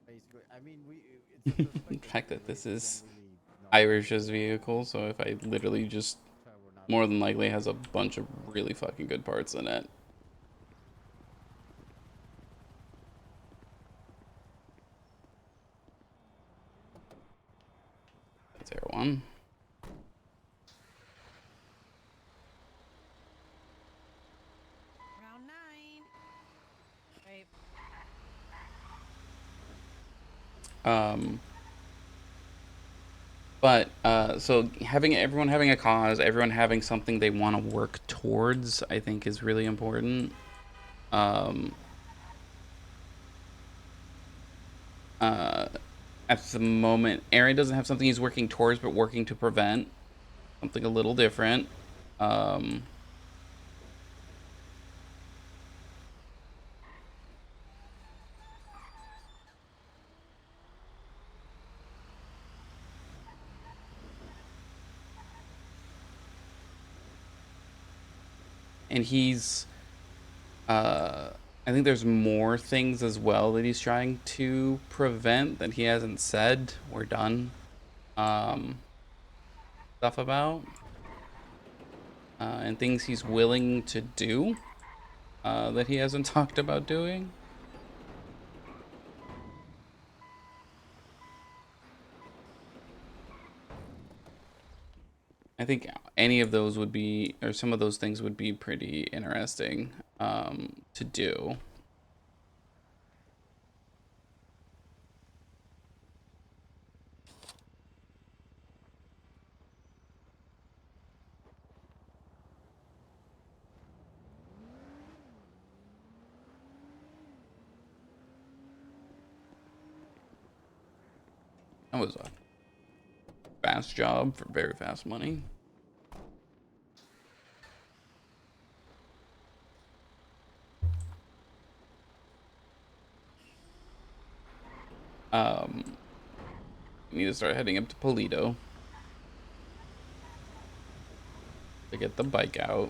Basically, I mean, it's a The suspected fact street that this race. We is don't really know. Irish's vehicle, so if I literally just So we're not. more than likely has a bunch of really fucking good parts in it. That's Air One. Round 9. Right. But so everyone having a cause, everyone having something they want to work towards, I think is really important. At the moment, Aaron doesn't have something he's working towards, but working to prevent something a little different. And he's I think there's more things as well that he's trying to prevent that he hasn't said or done stuff about, and things he's willing to do that he hasn't talked about doing. I think any of those would be, or some of those things would be pretty interesting to do. That was a fast job for very fast money. We need to start heading up to Polito to get the bike out.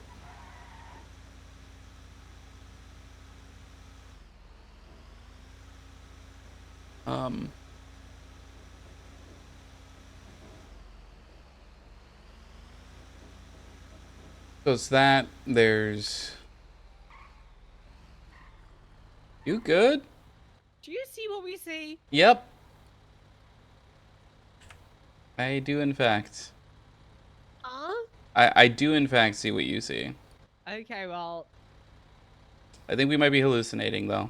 So it's that. There's. You good? Do you see what we see? Yep. I do, in fact. I do, in fact, see what you see. Okay, well, I think we might be hallucinating, though.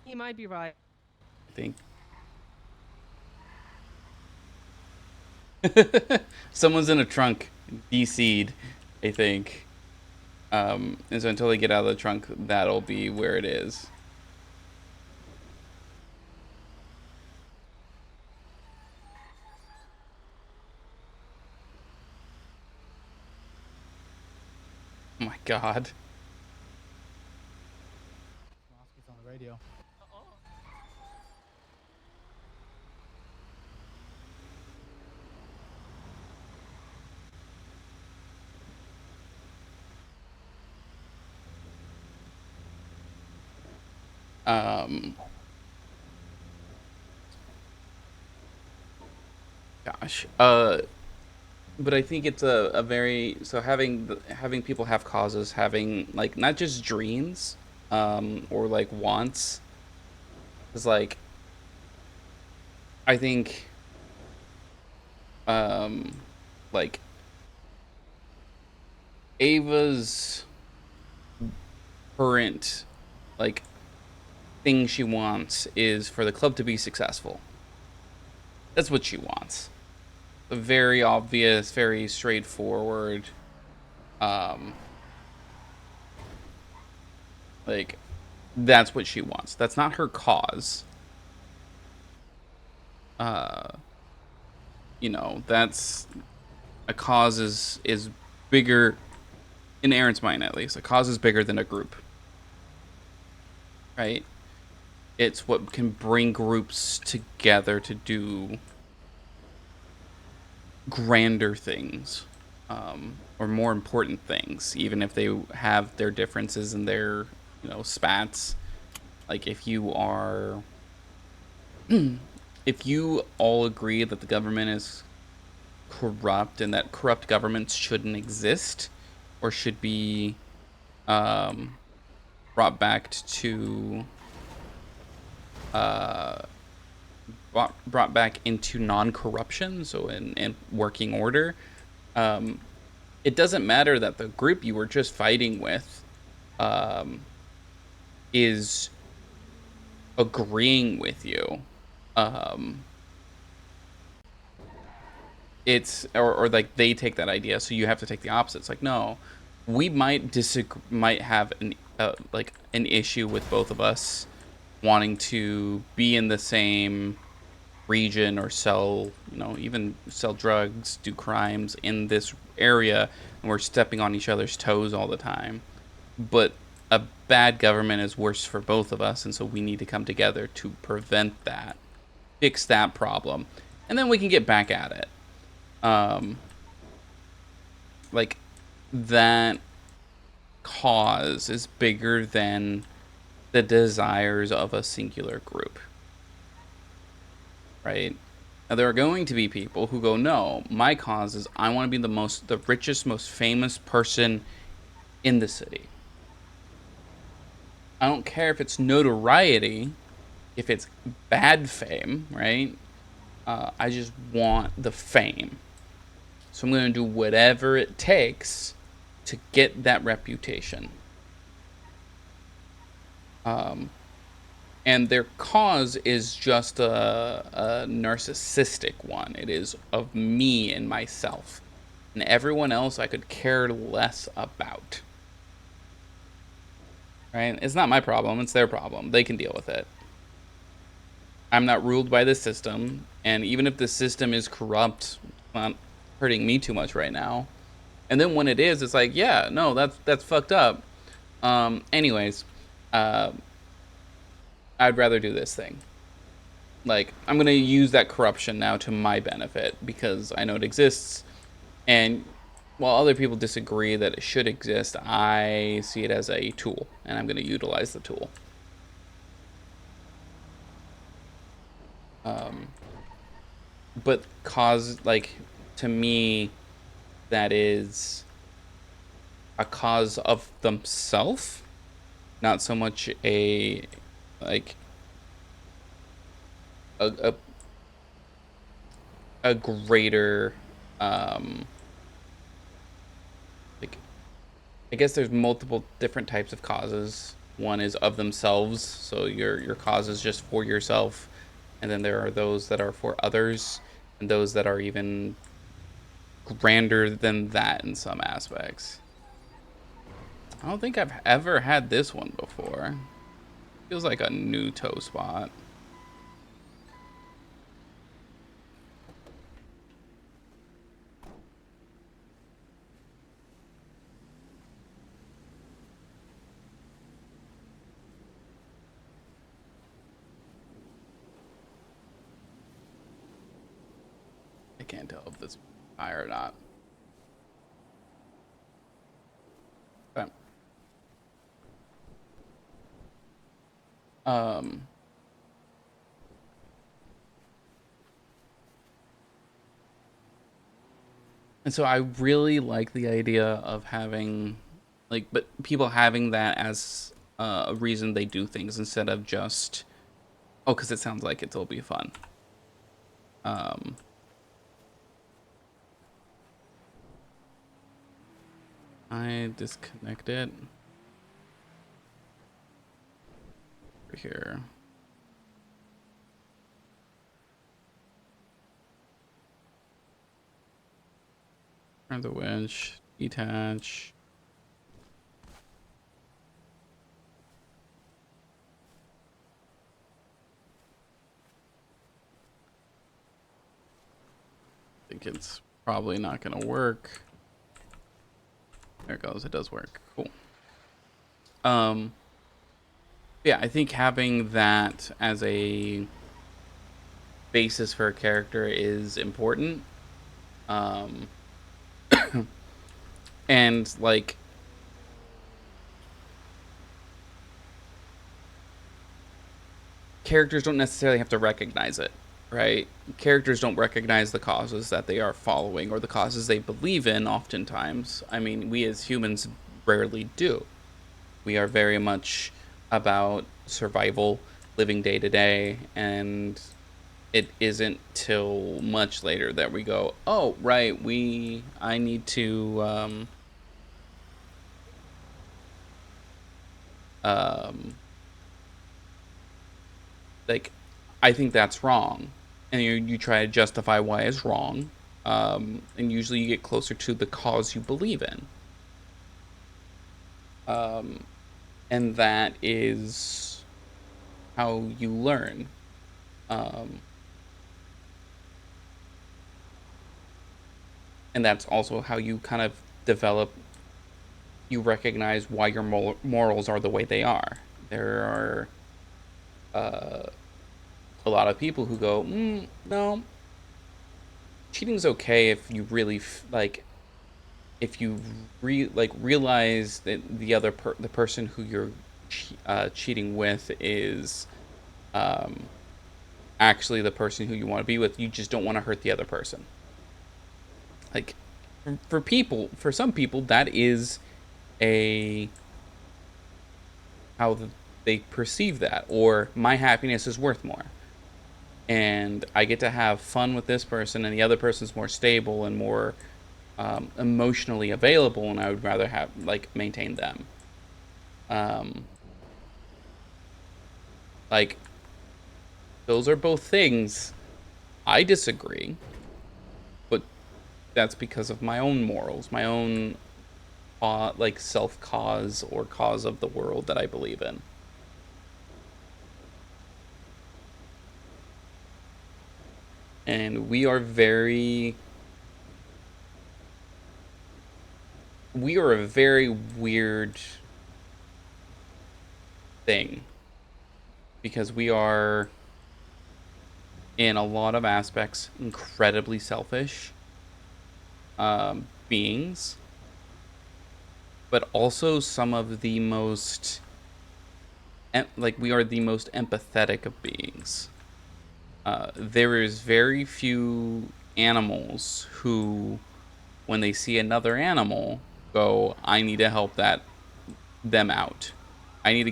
you might be right. I think. Someone's in a trunk, DC'd, I think. And so until they get out of the trunk, that'll be where it is. Oh my god. Mosky's on the radio. Gosh. But I think it's a very, so having people have causes, having like not just dreams, or like wants, is like, I think, like Ava's current like thing she wants is for the club to be successful. That's what she wants. A very obvious, very straightforward, like, that's what she wants. That's not her cause. You know, that's a cause is bigger in Aaron's mind, at least. A cause is bigger than a group, right? It's what can bring groups together to do grander things, or more important things, even if they have their differences and their, you know, spats. Like if you are, if you all agree that the government is corrupt and that corrupt governments shouldn't exist or should be brought back to brought back into non-corruption, so in working order, it doesn't matter that the group you were just fighting with is agreeing with you. It's or like they take that idea, so you have to take the opposite. It's like, no, we might disagree, might have an like an issue with both of us wanting to be in the same region or sell, you know, even sell drugs, do crimes in this area, and we're stepping on each other's toes all the time. But a bad government is worse for both of us, and so we need to come together to prevent that, fix that problem, and then we can get back at it. Like, that cause is bigger than the desires of a singular group, right? Now, there are going to be people who go, no, my cause is I want to be the richest, most famous person in the city. I don't care if it's notoriety, if it's bad fame, right? I just want the fame. So I'm going to do whatever it takes to get that reputation. And their cause is just a narcissistic one. It is of me and myself. And everyone else I could care less about. Right? It's not my problem. It's their problem. They can deal with it. I'm not ruled by the system. And even if the system is corrupt, it's not hurting me too much right now. And then when it is, it's like, yeah, no, that's fucked up. Anyways, I'd rather do this thing. Like, I'm going to use that corruption now to my benefit because I know it exists. And while other people disagree that it should exist, I see it as a tool, and I'm going to utilize the tool. But cause, like, to me, that is a cause of themselves, not so much a like a greater like, I guess there's multiple different types of causes. One is of themselves, so your cause is just for yourself, and then there are those that are for others, and those that are even grander than that in some aspects. I don't think I've ever had this one before. Feels like a new toe spot. I can't tell if this is high or not. But, and so I really like the idea of having, like, but people having that as a reason they do things instead of just, oh, because it sounds like it'll be fun. I disconnected over here. Turn the winch, detach. I think it's probably not gonna work. There it goes, it does work. Cool. Yeah, I think having that as a basis for a character is important. And like characters don't necessarily have to recognize it, right? Characters don't recognize the causes that they are following or the causes they believe in oftentimes. I mean, we as humans rarely do. We are very much about survival, living day to day, and it isn't till much later that we go, oh, right, I need to, like, I think that's wrong. And you try to justify why it's wrong. And usually you get closer to the cause you believe in. And that is how you learn. And that's also how you kind of develop, you recognize why your morals are the way they are. There are a lot of people who go, no, cheating's okay if you really like, if you realize that the person who you're cheating with is actually the person who you want to be with. You just don't want to hurt the other person. Like, for some people, that is how they perceive that, or my happiness is worth more. And I get to have fun with this person, and the other person's more stable and more emotionally available, and I would rather have maintain them. Like, those are both things. I disagree, but that's because of my own morals, my own self cause or cause of the world that I believe in. And we are a very weird thing, because we are in a lot of aspects incredibly selfish beings, but also some of the most we are the most empathetic of beings. There is very few animals who when they see another animal, go, I need to help them out. I need to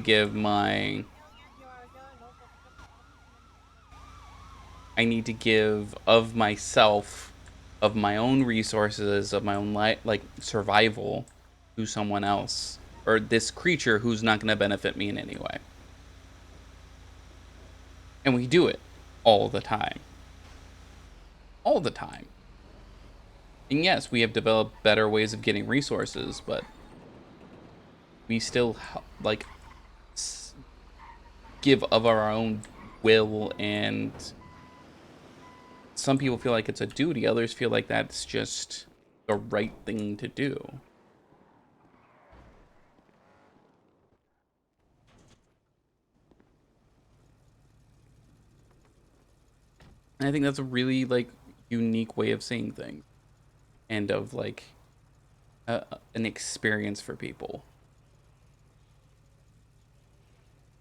give of myself, of my own resources, of my own like survival, to someone else, or this creature who's not going to benefit me in any way. And we do it all the time. All the time. And yes, we have developed better ways of getting resources, but we still like give of our own will, and some people feel like it's a duty, others feel like that's just the right thing to do. And I think that's a really like unique way of seeing things, and of like an experience for people.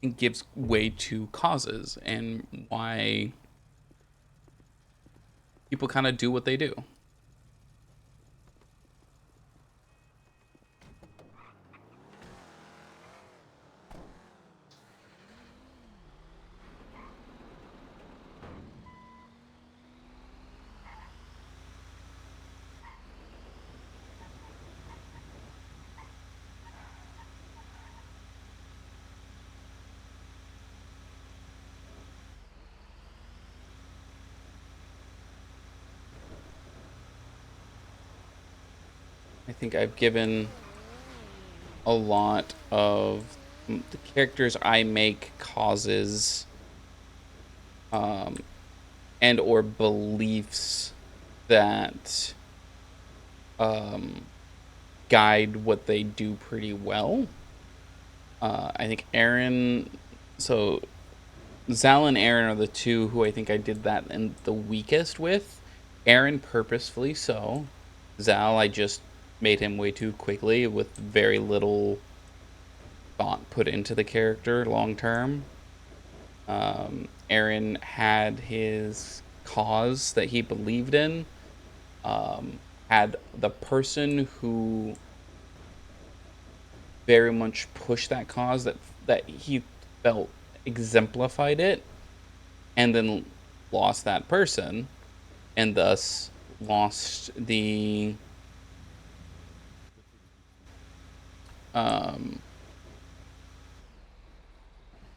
It gives way to causes and why people kind of do what they do. I think I've given a lot of the characters I make causes and or beliefs that guide what they do pretty well. I think Aaron, so Zal and Aaron are the two who I think I did that in the weakest with. Aaron purposefully so. Zal, I just made him way too quickly with very little thought put into the character long term. Aaron had his cause that he believed in. Had the person who very much pushed that cause, that he felt exemplified it, and then lost that person, and thus lost the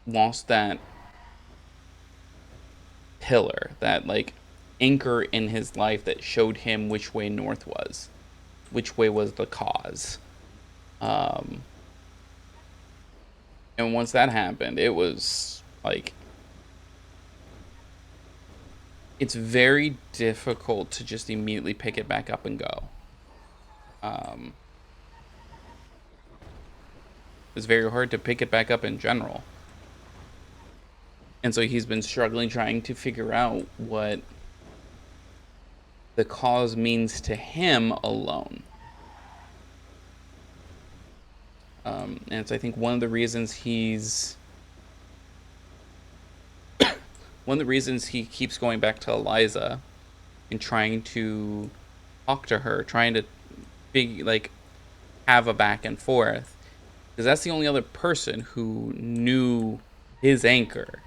lost that pillar, that like anchor in his life that showed him which way north was, which way was the cause. And once that happened, it was like, it's very difficult to just immediately pick it back up and go. It's very hard to pick it back up in general. And so he's been struggling, trying to figure out what the cause means to him alone. And so I think one of the reasons he keeps going back to Eliza and trying to talk to her, trying to have a back and forth, because that's the only other person who knew his anchor,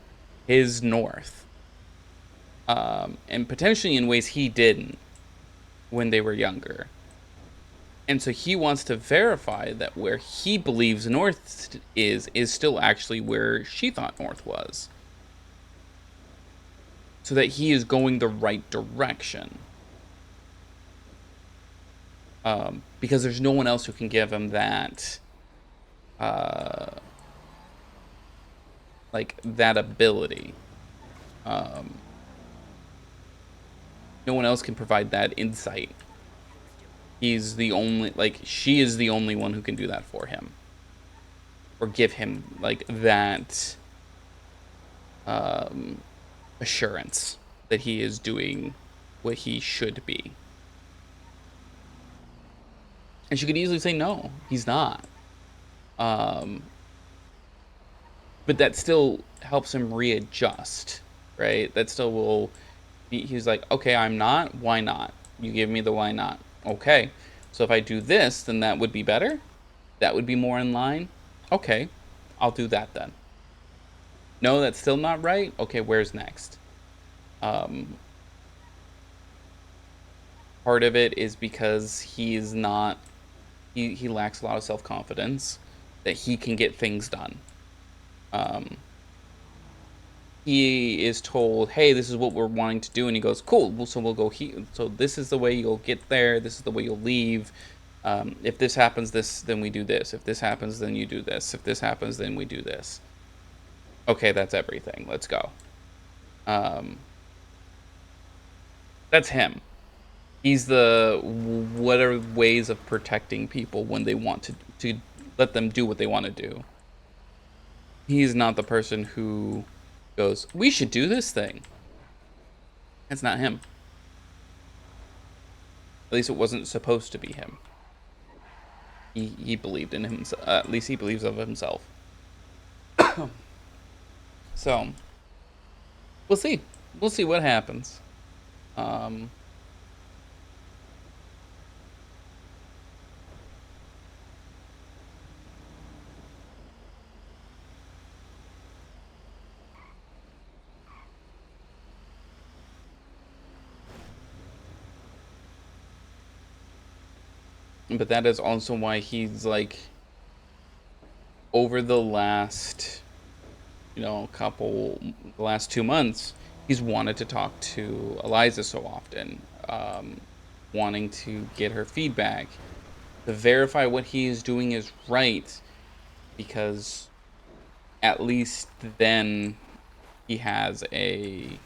his north, and potentially in ways he didn't when they were younger. And so he wants to verify that where he believes north is still actually where she thought north was, so that he is going the right direction. Because there's no one else who can give him that that ability. No one else can provide that insight. He's the only, she is the only one who can do that for him, or give him that assurance that he is doing what he should be. And she could easily say, no, he's not. But that still helps him readjust, right? That still will be, he's like, okay, I'm not, why not? You give me the why not. Okay, so if I do this, then that would be better? That would be more in line? Okay, I'll do that then. No, that's still not right? Okay, where's next? Part of it is because he's not, he lacks a lot of self-confidence that he can get things done. He is told, hey, this is what we're wanting to do, and he goes, cool, so we'll go here. So this is the way you'll get there, this is the way you'll leave. If this happens, then we do this. If this happens, then you do this. If this happens, then we do this. Okay, that's everything. Let's go. That's him. He's the what are ways of protecting people when they want to let them do what they want to do. He's not the person who goes, we should do this thing. That's not him. At least it wasn't supposed to be him. He believed in himself. At least he believes of himself. So we'll see. We'll see what happens. But that is also why he's like, over the last, the last 2 months, he's wanted to talk to Eliza so often, wanting to get her feedback, to verify what he is doing is right, because at least then he has a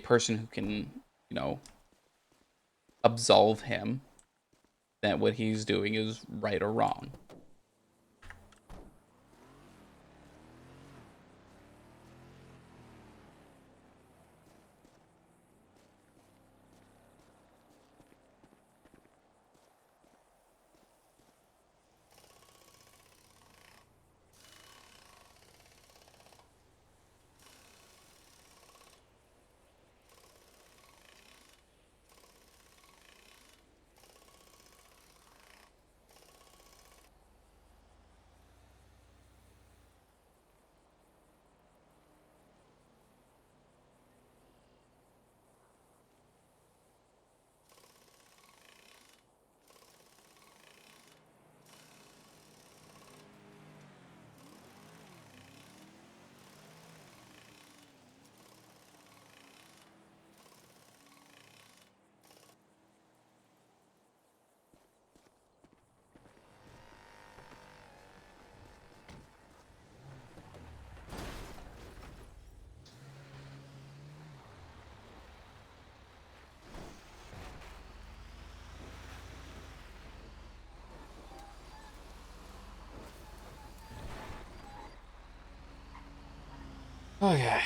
person who can, absolve him that what he's doing is right or wrong. Okay.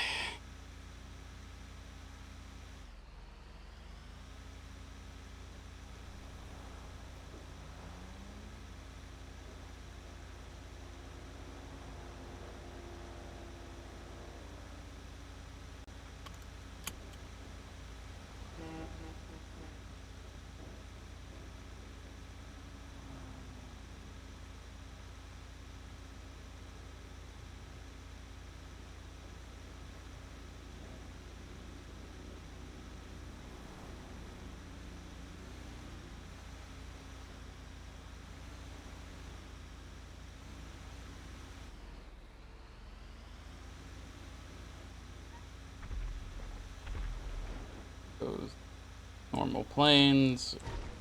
Goes normal planes,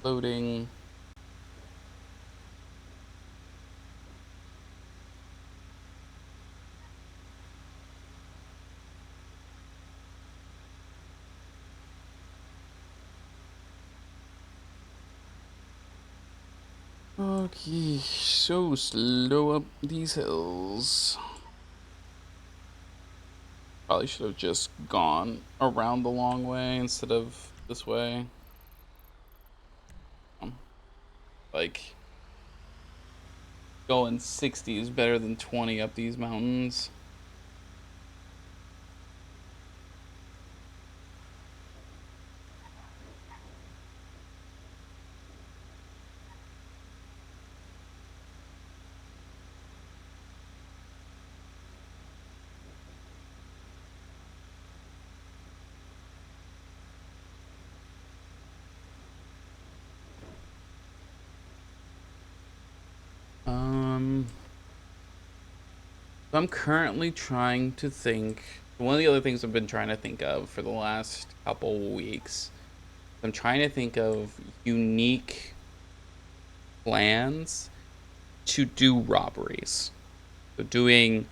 loading. Okay, so slow up these hills. Probably should have just gone around the long way instead of this way. Like, going 60 is better than 20 up these mountains. So I'm currently trying to think. One of the other things I've been trying to think of for the last couple weeks, I'm trying to think of unique plans to do robberies. So doing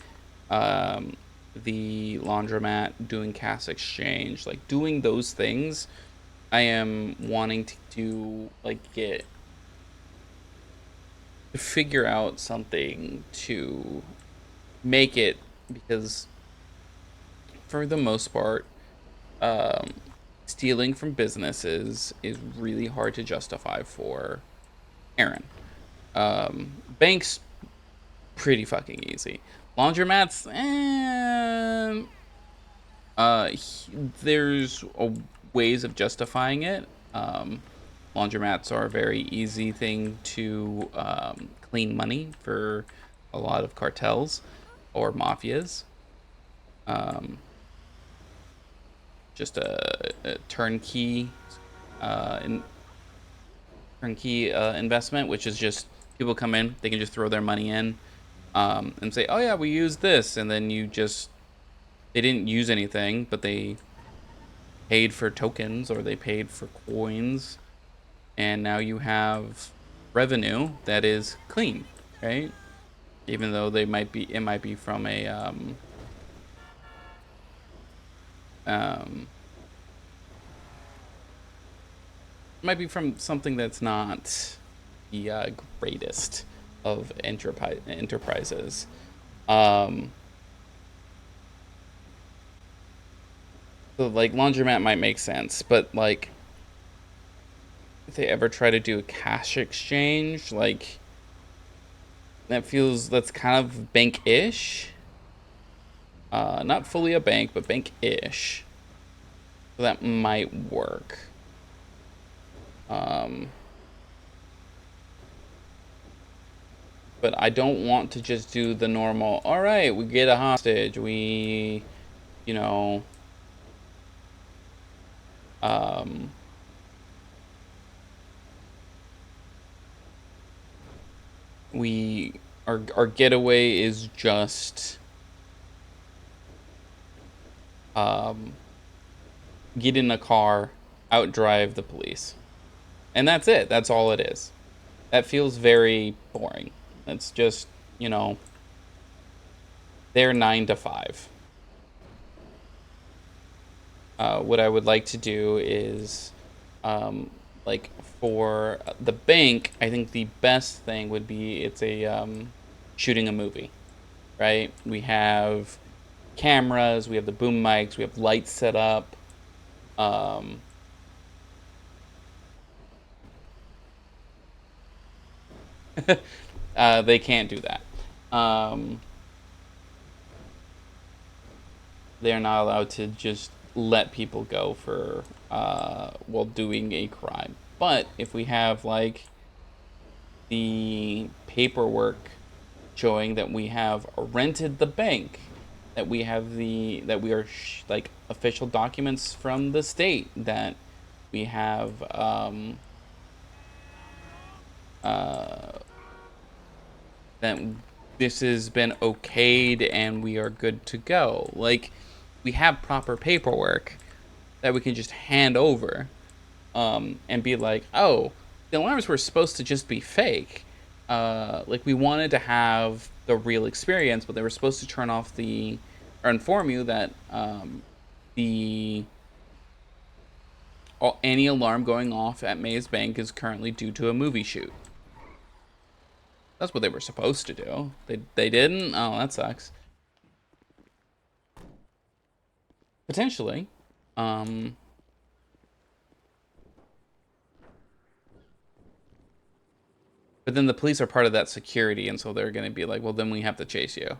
the laundromat, doing cash exchange, like doing those things. I am wanting to do, like, figure out something to make it, because for the most part, stealing from businesses is really hard to justify for Aaron. Banks, pretty fucking easy. Laundromats, there's ways of justifying it. Laundromats are a very easy thing to clean money for a lot of cartels or mafias. Just a turnkey investment, which is just people come in, they can just throw their money in and say, oh yeah, we use this, and then they didn't use anything, but they paid for tokens or they paid for coins, and now you have revenue that is clean, right? Even though it might be from a might be from something that's not the greatest of enterprises. So like laundromat might make sense, but like if they ever try to do a cash exchange, like that's kind of bank-ish. Not fully a bank, but bank-ish. So that might work. But I don't want to just do the normal, all right, we get a hostage, we, you know, our getaway is just get in a car, outdrive the police. And that's it. That's all it is. That feels very boring. It's just, you know, they're 9 to 5. What I would like to do is, like for the bank, I think the best thing would be it's a shooting a movie, right? We have cameras, we have the boom mics, we have lights set up. They can't do that. They're not allowed to just let people go for while doing a crime. But if we have like the paperwork showing that we have rented the bank, that we have that we are like official documents from the state, that we have that this has been okayed and we are good to go. Like, we have proper paperwork that we can just hand over and be like, oh, the alarms were supposed to just be fake. Like, we wanted to have the real experience, but they were supposed to turn off or inform you that any alarm going off at Maze Bank is currently due to a movie shoot. That's what they were supposed to do. They didn't? Oh, that sucks. Potentially. But then the police are part of that security, and so they're going to be like, well, then we have to chase you.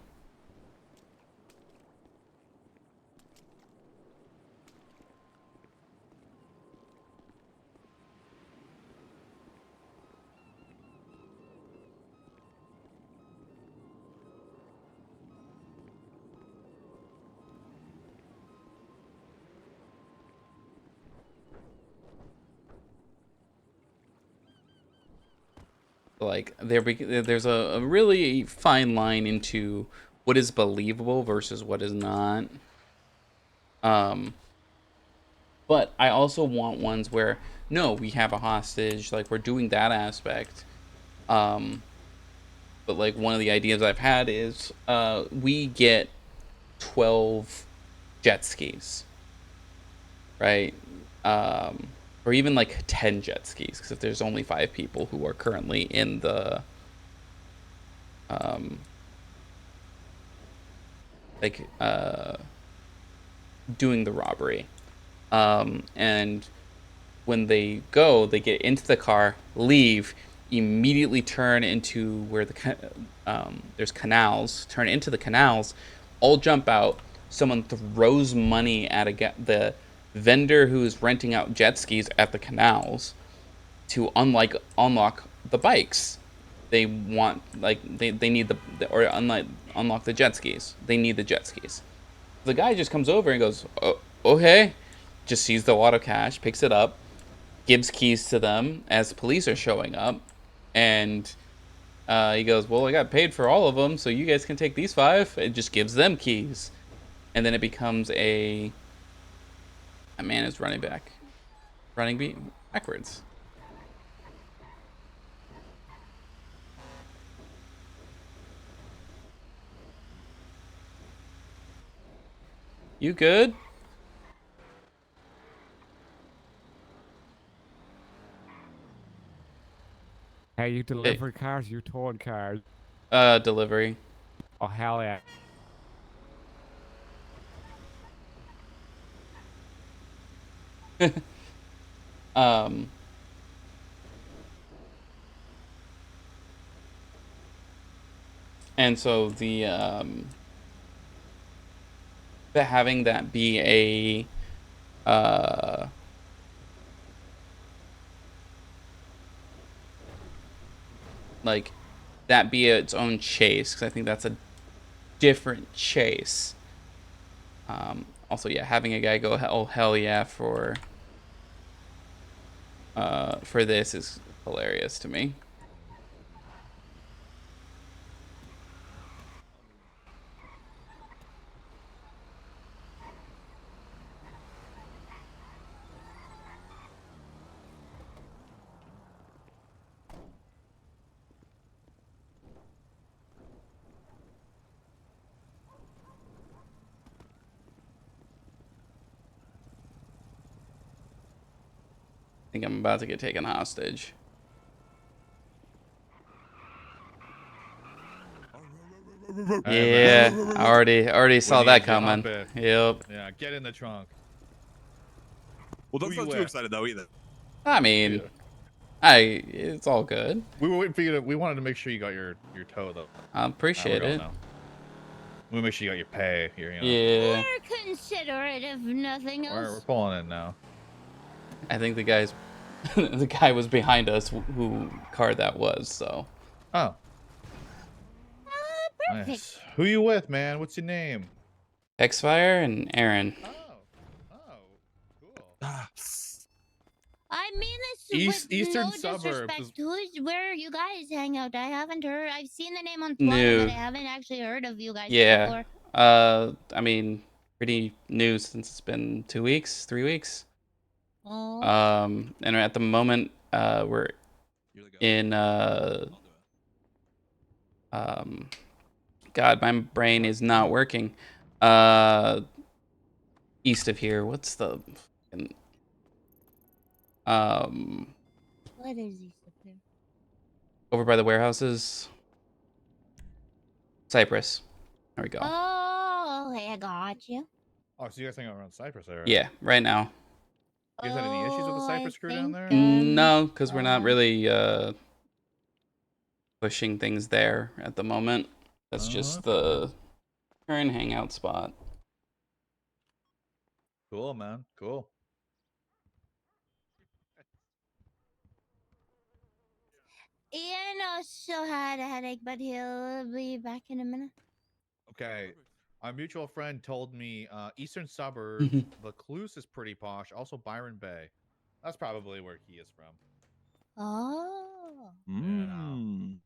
Like, there's a really fine line into what is believable versus what is not. But I also want ones where, no, we have a hostage, like we're doing that aspect. But like one of the ideas I've had is we get 12 jet skis, right? Or even like 10 jet skis, because if there's only 5 people who are currently in the doing the robbery, and when they go, they get into the car, leave, immediately turn into where there's canals, turn into the canals, all jump out. Someone throws money at the vendor who's renting out jet skis at the canals to unlock the bikes. They want, like, they need unlock the jet skis. They need the jet skis. The guy just comes over and goes, oh, okay, just sees the wad of cash, picks it up, gives keys to them as police are showing up, and he goes, well, I got paid for all of them, so you guys can take these 5. It just gives them keys, and then it becomes a man is running backwards. You good? Hey, you deliver cars, you towing cars. Delivery. Oh, hell yeah. And so the having that be a like that be its own chase, because I think that's a different chase. Also, yeah, having a guy go, oh hell yeah, for this is hilarious to me. I think I'm about to get taken hostage. Yeah, I already saw that coming. Yep. Yeah, get in the trunk. Well, don't sound too excited though either. I mean, it's all good. We were waiting for you to. We wanted to make sure you got your tow though. I appreciate it. We make sure you got your pay here. You know. Yeah. We're considerate if nothing else. We're pulling in now. I think the guy was behind us who car that was. So. Oh. Perfect. Nice. Who you with, man? What's your name? HexFyre and Aaron. Cool. I mean this Eastern no suburbs. disrespect. Where you guys hang out? I haven't heard. I've seen the name on Twitter, but I haven't actually heard of you guys before. I mean, pretty new since it's been 2 weeks, 3 weeks. Oh. And at the moment, we're in God, my brain is not working. East of here. What's the What is east of here? over by the warehouses? Cypress. There we go. Oh, okay, I got you. Oh, so you guys hang out around Cypress area? Yeah, right now. You guys had any issues with the Cypress crew down there? No, because we're not really pushing things there at the moment. That's just the current hangout spot. Cool, man. Cool. Ian also had a headache, but he'll be back in a minute. Okay. Our mutual friend told me Eastern Suburbs, Vaucluse is pretty posh. Also Byron Bay. That's probably where he is from. Oh. Yeah.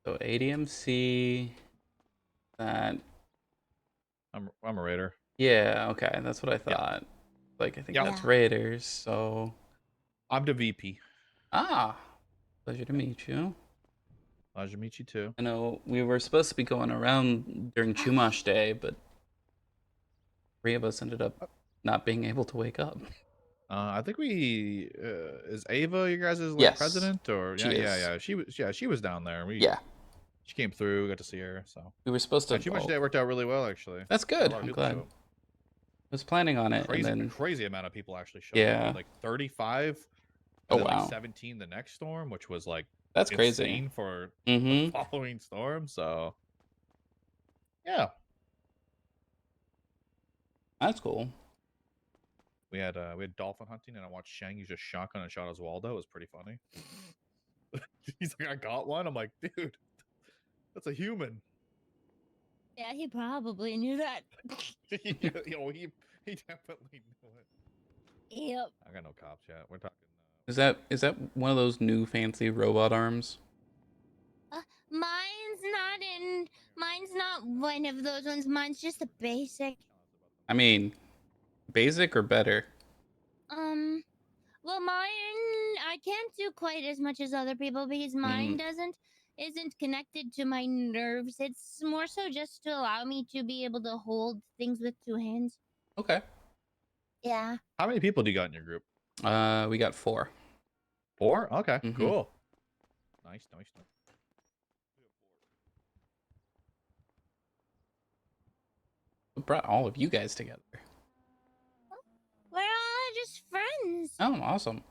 So ADMC. That. I'm a raider. Yeah. Okay, that's what I thought. Like I think that's Raiders. So. I'm the VP. Ah, pleasure to meet you. Pleasure to meet you too. I know we were supposed to be going around during Chumash Day, but 3 of us ended up not being able to wake up. I think we is Ava your guys' like Yes, president or she is. She was down there. She came through, got to see her. So we were supposed to. Too much day worked out really well actually. That's A good. lot of I'm people glad. showed I up. was planning on it, Crazy, and then crazy amount of people actually showed Yeah. up. Like 35. Oh, And then wow. like 17 the next storm, which was like That's crazy. insane for Mm-hmm. the following storm. So yeah, That's cool. we had dolphin hunting, and I watched Shang use a shotgun and shot Oswaldo. It was pretty funny. He's like, I got one. I'm like, dude, that's a human. Yeah, he probably knew that. Yo, he definitely knew it. Yep. I got no cops yet. We're talking. Is that one of those new fancy robot arms? Mine's not one of those ones. Mine's just a basic. I mean, basic or better? Well, mine I can't do quite as much as other people because mine isn't connected to my nerves. It's more so just to allow me to be able to hold things with 2 hands. Okay. Yeah. How many people do you got in your group? We got 4. 4? Okay, Mhm. cool. Nice. What brought all of you guys together? We're all just friends. Oh, awesome.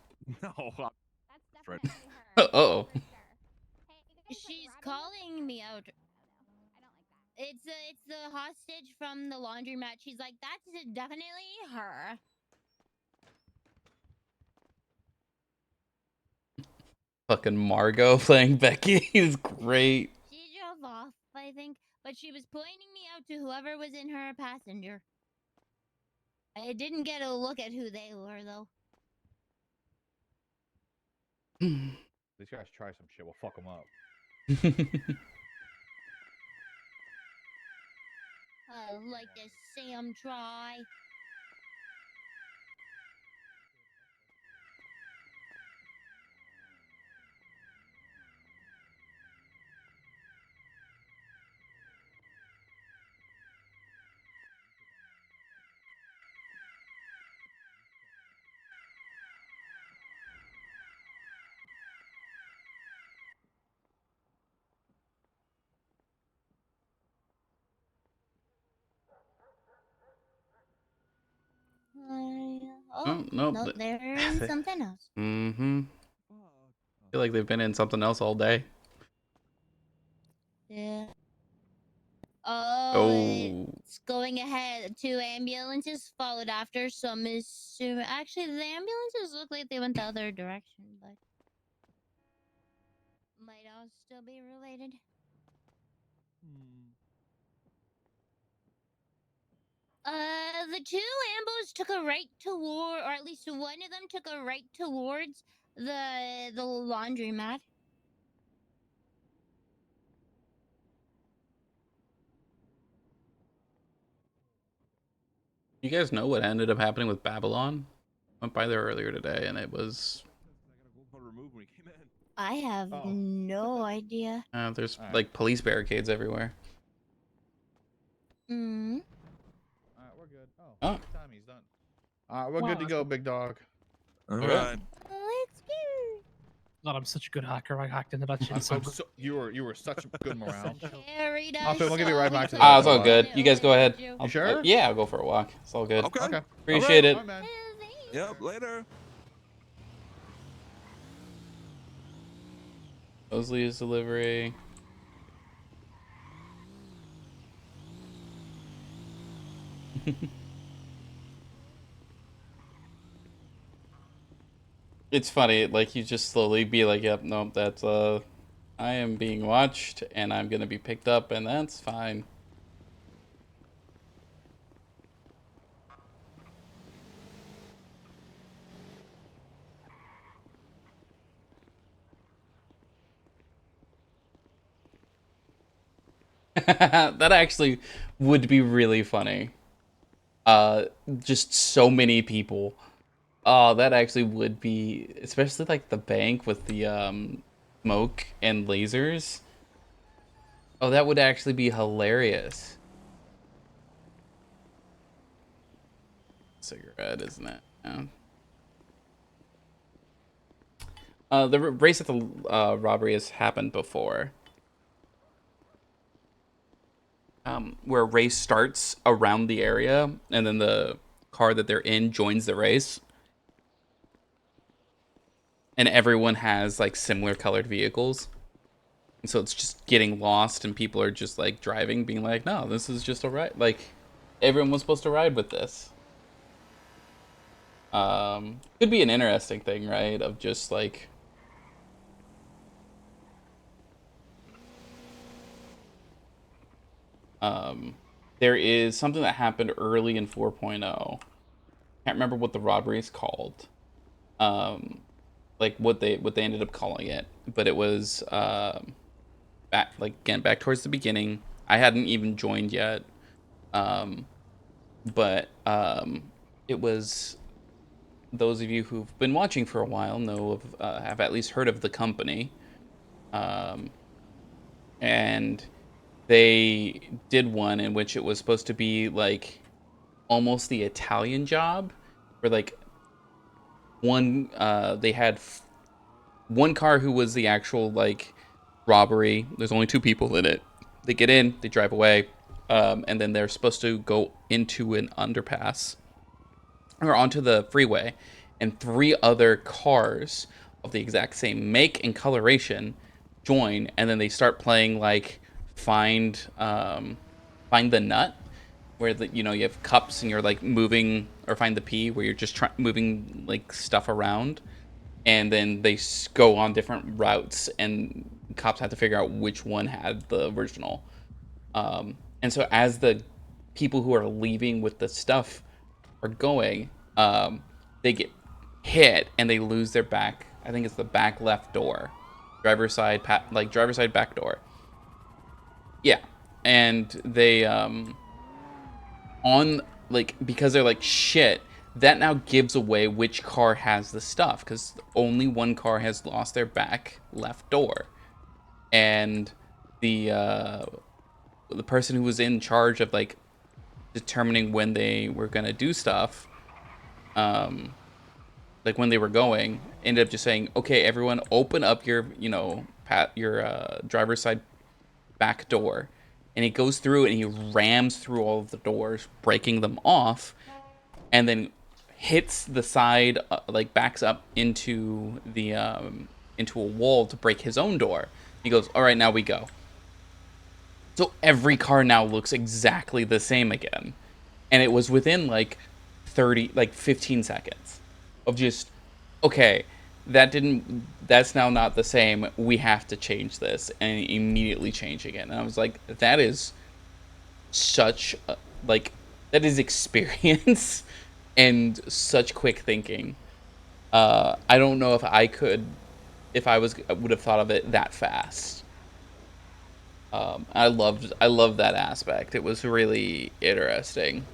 No. That's definitely her. Uh-oh. She's calling me out. It's the hostage from the laundromat. She's like, that's definitely her. Fucking Margot playing Becky is great. She drove off, I think, but she was pointing me out to whoever was in her passenger. I didn't get a look at who they were, though. These guys try some shit. We'll fuck them up. I like to see them try. Oh, no, no, they're in something else. Mm-hmm. I feel like they've been in something else all day. Yeah. Oh. It's going ahead. 2 ambulances followed after, so I'm assuming... Actually, the ambulances look like they went the other direction, but... might all still be related. The 2 ambos took a right toward... Or at least one of them took a right towards the laundromat. You guys know what ended up happening with Babylon? Went by there earlier today, and it was... I have no idea. there's like police barricades everywhere. Mm. All right, we're good. Oh. Good time. He's done. We're good to go, big dog. All right. Let's go. God, I'm such a good hacker. I hacked into that shit. You were such good morale. Carried us. We'll give you right back to Ah, it's all good. You guys go ahead. You sure? Yeah, I'll go for a walk. It's all good. Okay. Appreciate it. All right, man. Yep, later. Mosley's delivery. It's funny, like you just slowly be like, yep, nope, that's I am being watched and I'm gonna be picked up and that's fine. That actually would be really funny. Just so many people. Oh, that actually would be, especially like the bank with the smoke and lasers. Oh, that would actually be hilarious. Cigarette, isn't it? Yeah. The race at the robbery has happened before. Where a race starts around the area, and then the car that they're in joins the race. And everyone has like similar colored vehicles. And so it's just getting lost, and people are just like driving, being like, no, this is just a ride. Like, everyone was supposed to ride with this. Could be an interesting thing, right? Of just like, there is something that happened early in 4.0. Can't remember what the robbery is called. Like what they ended up calling it, but it was back towards the beginning. I hadn't even joined yet. But it was, those of you who've been watching for a while know of, have at least heard of the company. And they did one in which it was supposed to be like almost the Italian Job, where like one they had one car who was the actual like robbery. There's only 2 people in it. They get in, they drive away, and then they're supposed to go into an underpass or onto the freeway, and 3 other cars of the exact same make and coloration join, and then they start playing like find the nut, where you have cups and you're like moving, or find the pea, where you're just moving like stuff around, and then they go on different routes, and cops have to figure out which one had the original. And so as the people who are leaving with the stuff are going, they get hit and they lose their back. I think it's the back left door, driver's side back door. Yeah, and they on like, because they're like, shit, that now gives away which car has the stuff, because only one car has lost their back left door, and the person who was in charge of like determining when they were gonna do stuff, like when they were going, ended up just saying, okay, everyone open up your driver's side back door. And he goes through and he rams through all of the doors, breaking them off, and then hits the side, like backs up into the into a wall to break his own door. He goes, all right, now we go. So every car now looks exactly the same again. And it was within like 15 seconds of just, okay, that's now not the same. We have to change this, and immediately changing it. And I was like, that is such that is experience and such quick thinking. I don't know if I would have thought of it that fast. I loved that aspect. It was really interesting.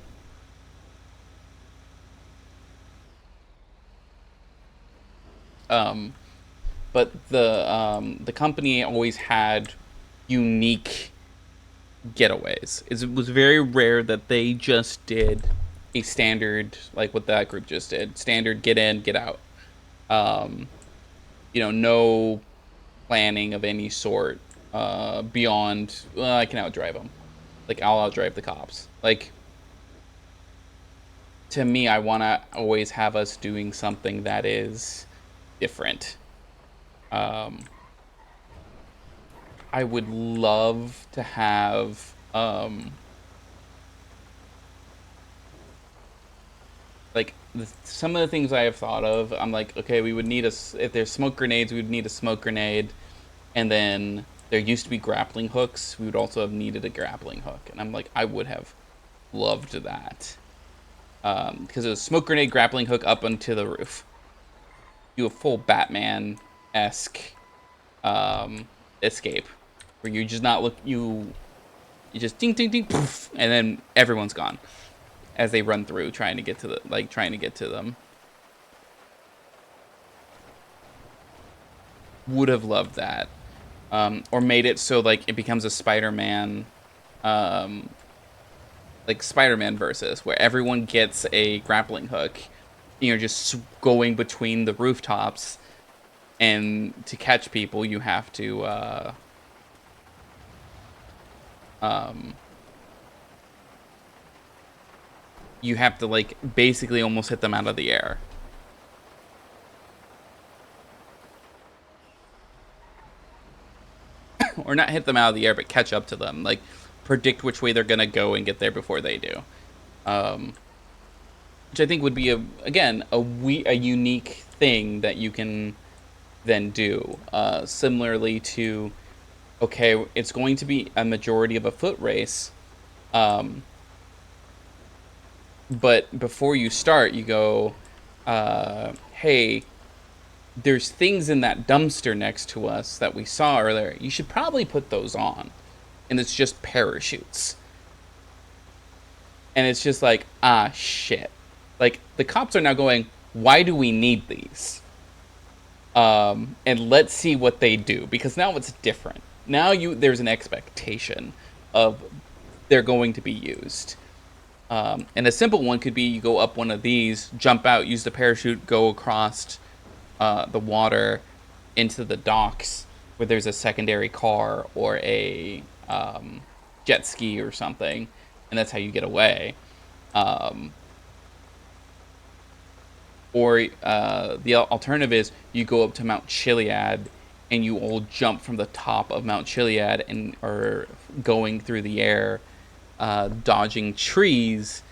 But the company always had unique getaways. It was very rare that they just did a standard, like what that group just did, standard get in, get out. No planning of any sort beyond, I can outdrive them. Like, I'll outdrive the cops. Like, to me, I want to always have us doing something that is different. I would love to have like some of the things I have thought of. I'm like, okay, we would need if there's smoke grenades, we would need a smoke grenade, and then there used to be grappling hooks. We would also have needed a grappling hook, and I'm like, I would have loved that, because it was smoke grenade, grappling hook up onto the roof. Do a full Batman-esque escape, where you just not look, you You just ding, ding, ding, poof, and then everyone's gone as they run through trying to get to them. Would have loved that. Or made it so like it becomes a Spider-Man, like Spider-Man versus where everyone gets a grappling hook. You're just going between the rooftops, and to catch people, you have to like basically almost hit them out of the air. Or not hit them out of the air, but catch up to them. Like, predict which way they're going to go and get there before they do. Which I think would be, a unique thing that you can then do. Similarly to, okay, it's going to be a majority of a foot race. But before you start, you go, hey, there's things in that dumpster next to us that we saw earlier. You should probably put those on. And it's just parachutes. And it's just like, ah, shit. Like, the cops are now going, why do we need these? And let's see what they do. Because now it's different. Now there's an expectation of they're going to be used. And a simple one could be you go up one of these, jump out, use the parachute, go across the water into the docks where there's a secondary car or a jet ski or something, and that's how you get away. Or the alternative is you go up to Mount Chiliad and you all jump from the top of Mount Chiliad and are going through the air, dodging trees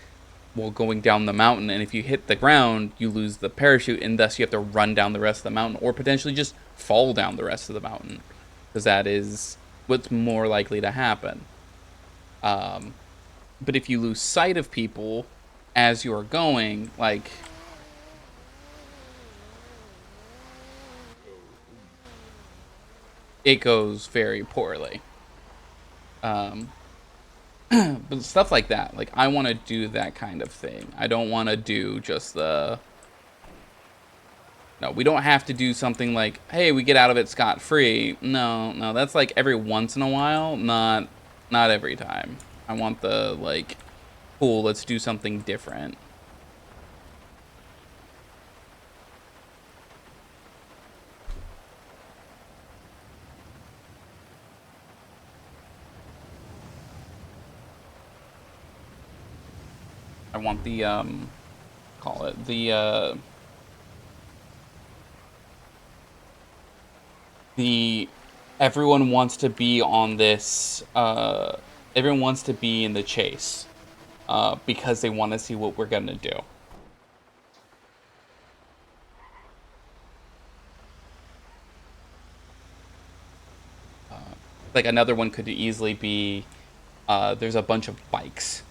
while going down the mountain, and if you hit the ground, you lose the parachute, and thus you have to run down the rest of the mountain, or potentially just fall down the rest of the mountain, because that is what's more likely to happen. But if you lose sight of people as you're going, like, it goes very poorly. But stuff like that, like, I want to do that kind of thing. I don't want to do just no, we don't have to do something like, hey, we get out of it scot-free. No, that's like every once in a while, not every time. I want the, like, cool, let's do something different. I want the, call it, everyone wants to be on this, everyone wants to be in the chase, because they want to see what we're gonna do. Like, another one could easily be, there's a bunch of bikes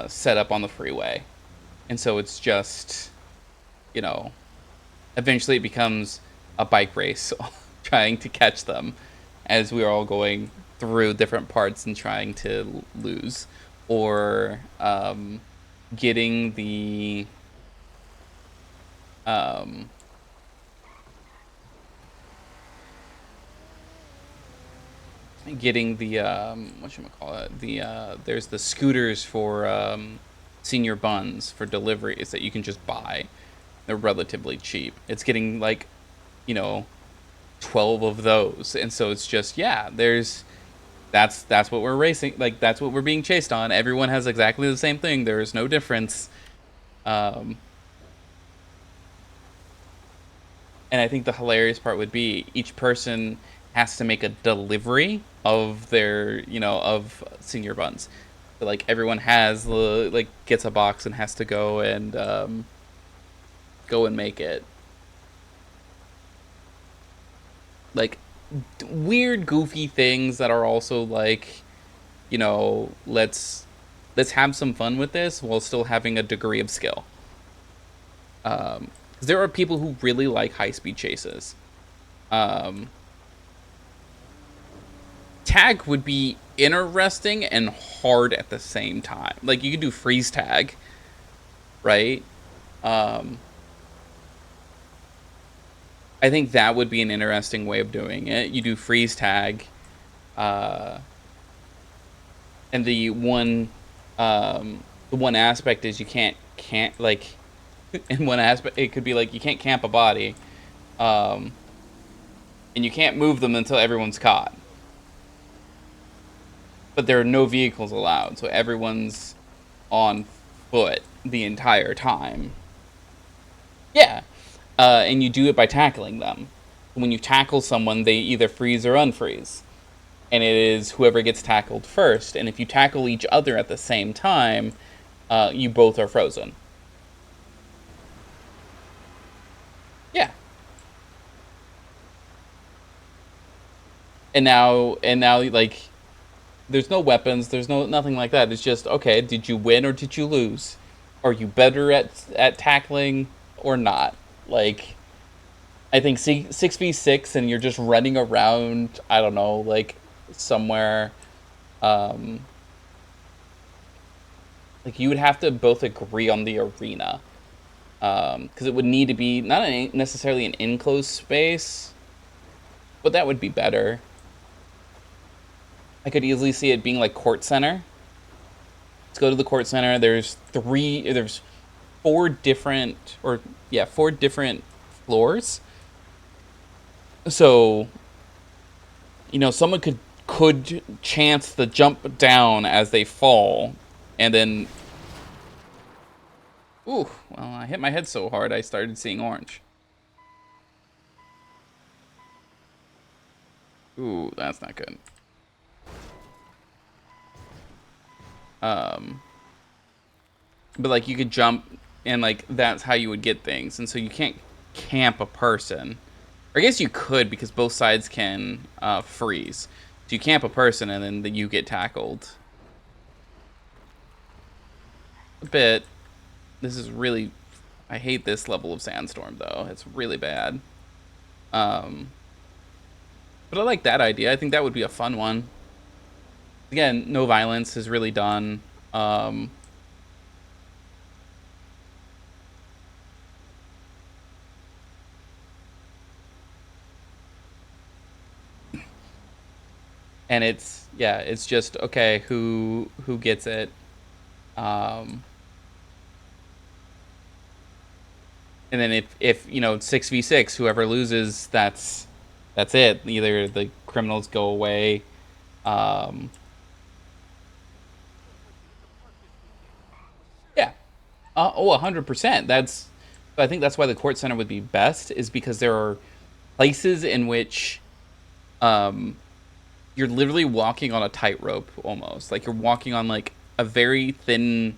set up on the freeway, and so it's just, you know, eventually it becomes a bike race trying to catch them as we're all going through different parts and trying to lose, or getting the whatchamacallit, there's the scooters for senior buns for deliveries that you can just buy. They're relatively cheap. It's getting, like, you know, 12 of those, and so it's just, yeah, that's what we're racing, like, that's what we're being chased on. Everyone has exactly the same thing. There is no difference. And I think the hilarious part would be each person has to make a delivery of their, you know, of senior buns. So, like, everyone has, like, gets a box and has to go and make it. Like, weird, goofy things that are also, like, you know, let's have some fun with this while still having a degree of skill. There are people who really like high-speed chases. tag would be interesting and hard at the same time. Like, you could do freeze tag, right? I think that would be an interesting way of doing it. You do freeze tag, and the one aspect is you can't like, in one aspect it could be like you can't camp a body, and you can't move them until everyone's caught. But there are no vehicles allowed, so everyone's on foot the entire time. Yeah, and you do it by tackling them. When you tackle someone, they either freeze or unfreeze. And it is whoever gets tackled first. And if you tackle each other at the same time, you both are frozen. Yeah. And now, like, there's no weapons, there's nothing like that. It's just, okay, did you win or did you lose? Are you better at tackling or not? Like, I think 6v6 and you're just running around, I don't know, like, somewhere, like, you would have to both agree on the arena. Because it would need to be, not necessarily an enclosed space, but that would be better. I could easily see it being like Court Center. Let's go to the Court Center. There's 4 different, or yeah, 4 different floors. So, you know, someone could chance the jump down as they fall, and then, ooh, well, I hit my head so hard I started seeing orange. Ooh, that's not good. But like, you could jump, and like, that's how you would get things, and so you can't camp a person. Or I guess you could, because both sides can freeze. So you camp a person, and then you get tackled. A bit. This is really, I hate this level of sandstorm though. It's really bad. But I like that idea. I think that would be a fun one. Again, no violence is really done. And it's, yeah, it's just, okay, who gets it? And then if you know, 6v6, whoever loses, that's it. Either the criminals go away. Yeah. 100%. I think that's why the Court Center would be best, is because there are places in which you're literally walking on a tightrope almost. Like, you're walking on like a very thin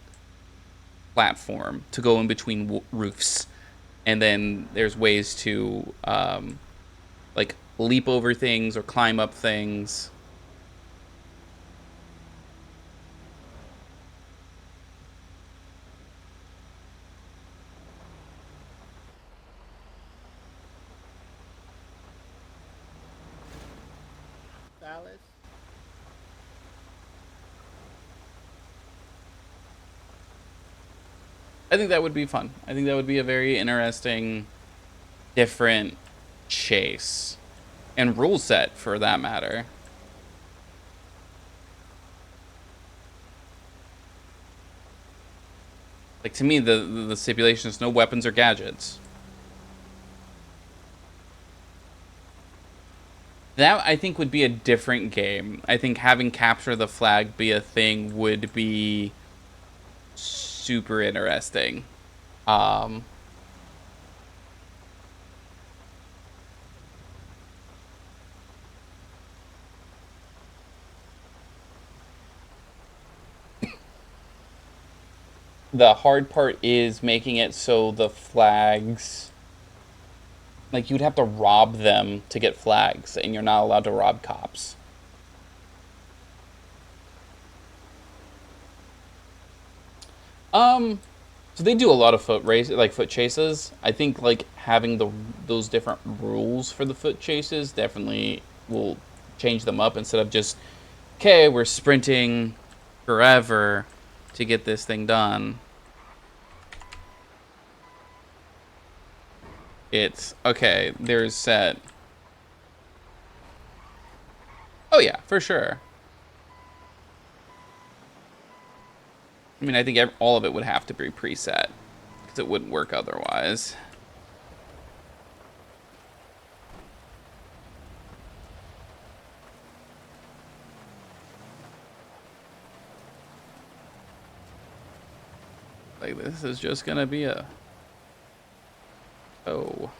platform to go in between roofs. And then there's ways to like leap over things or climb up things. Dallas. I think that would be fun. I think that would be a very interesting, different chase. And rule set, for that matter. Like, to me, the stipulation is no weapons or gadgets. That, I think, would be a different game. I think having capture the flag be a thing would be super interesting. The hard part is making it so the flags, like, you'd have to rob them to get flags, and you're not allowed to rob cops. So they do a lot of foot chases. I think, like, having those different rules for the foot chases definitely will change them up instead of just, okay, we're sprinting forever to get this thing done. It's, okay, there's set. Oh yeah, for sure. I mean, I think all of it would have to be preset because it wouldn't work otherwise. Like, this is just gonna be a... Oh.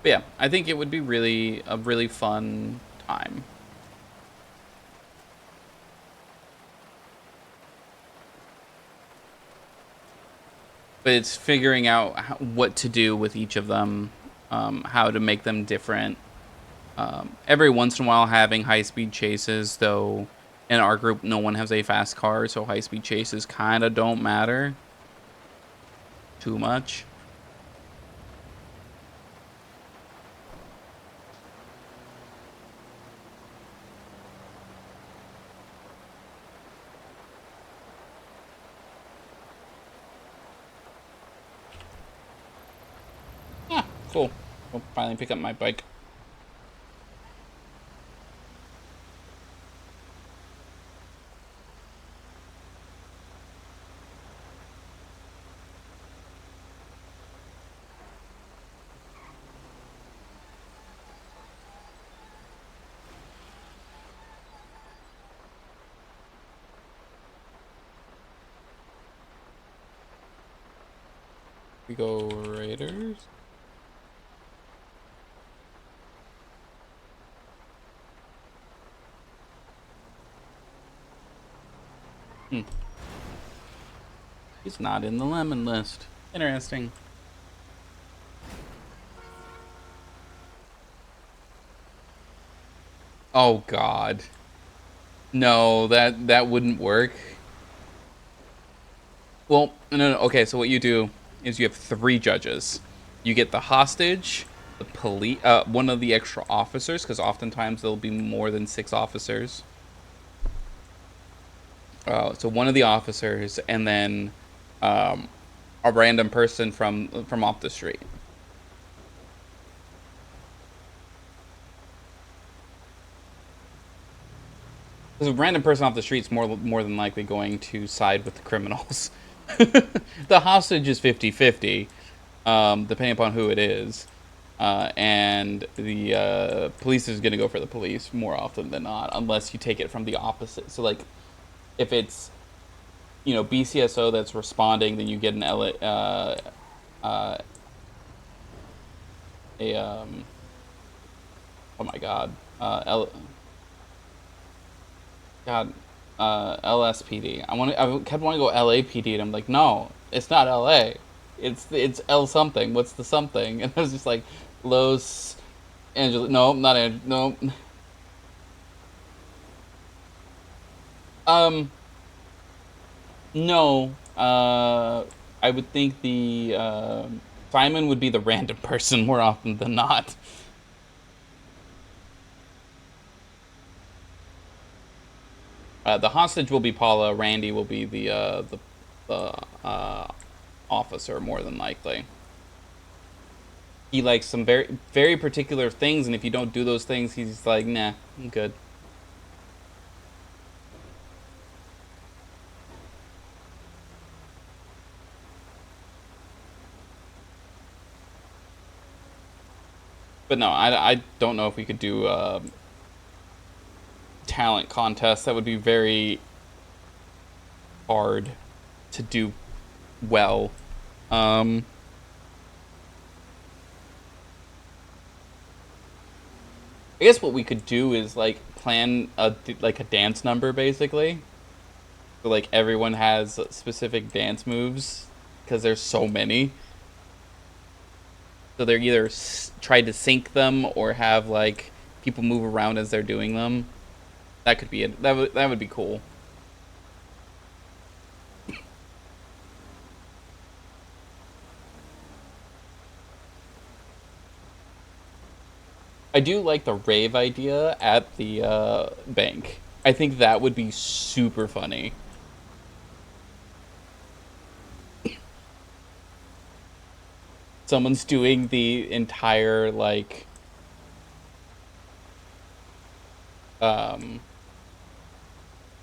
But yeah, I think it would be a really fun time. But it's figuring out what to do with each of them, how to make them different. Every once in a while having high-speed chases, though in our group no one has a fast car, so high-speed chases kind of don't matter too much. Yeah, cool. I'll finally pick up my bike. We go Raiders. He's not in the lemon list. Interesting. Oh God. No, that wouldn't work. Well, no. Okay, so what you do is you have 3 judges. You get the hostage, the police, one of the extra officers, because oftentimes there'll be more than 6 officers. So one of the officers, and then a random person from off the street. Because a random person off the street is more than likely going to side with the criminals. The hostage is 50-50, depending upon who it is. And the police is going to go for the police more often than not, unless you take it from the opposite. So, like, if it's, BCSO that's responding, then you get an oh my God, LSPD. I kept wanting to go LAPD, and I'm like, no, it's not LA. It's L something. What's the something? And I was just like, Los Angeles. No, not no. No. I would think the Simon would be the random person more often than not. The hostage will be Paula. Randy will be the officer more than likely. He likes some very, very particular things, and if you don't do those things, he's like, nah, I'm good. But no, I don't know if we could do talent contests. That would be very hard to do well. I guess what we could do is like plan a dance number, basically. So like everyone has specific dance moves because there's so many. So they're either try to sync them or have like people move around as they're doing them. That could be it. That would be cool. I do like the rave idea at the bank. I think that would be super funny. Someone's doing the entire, like,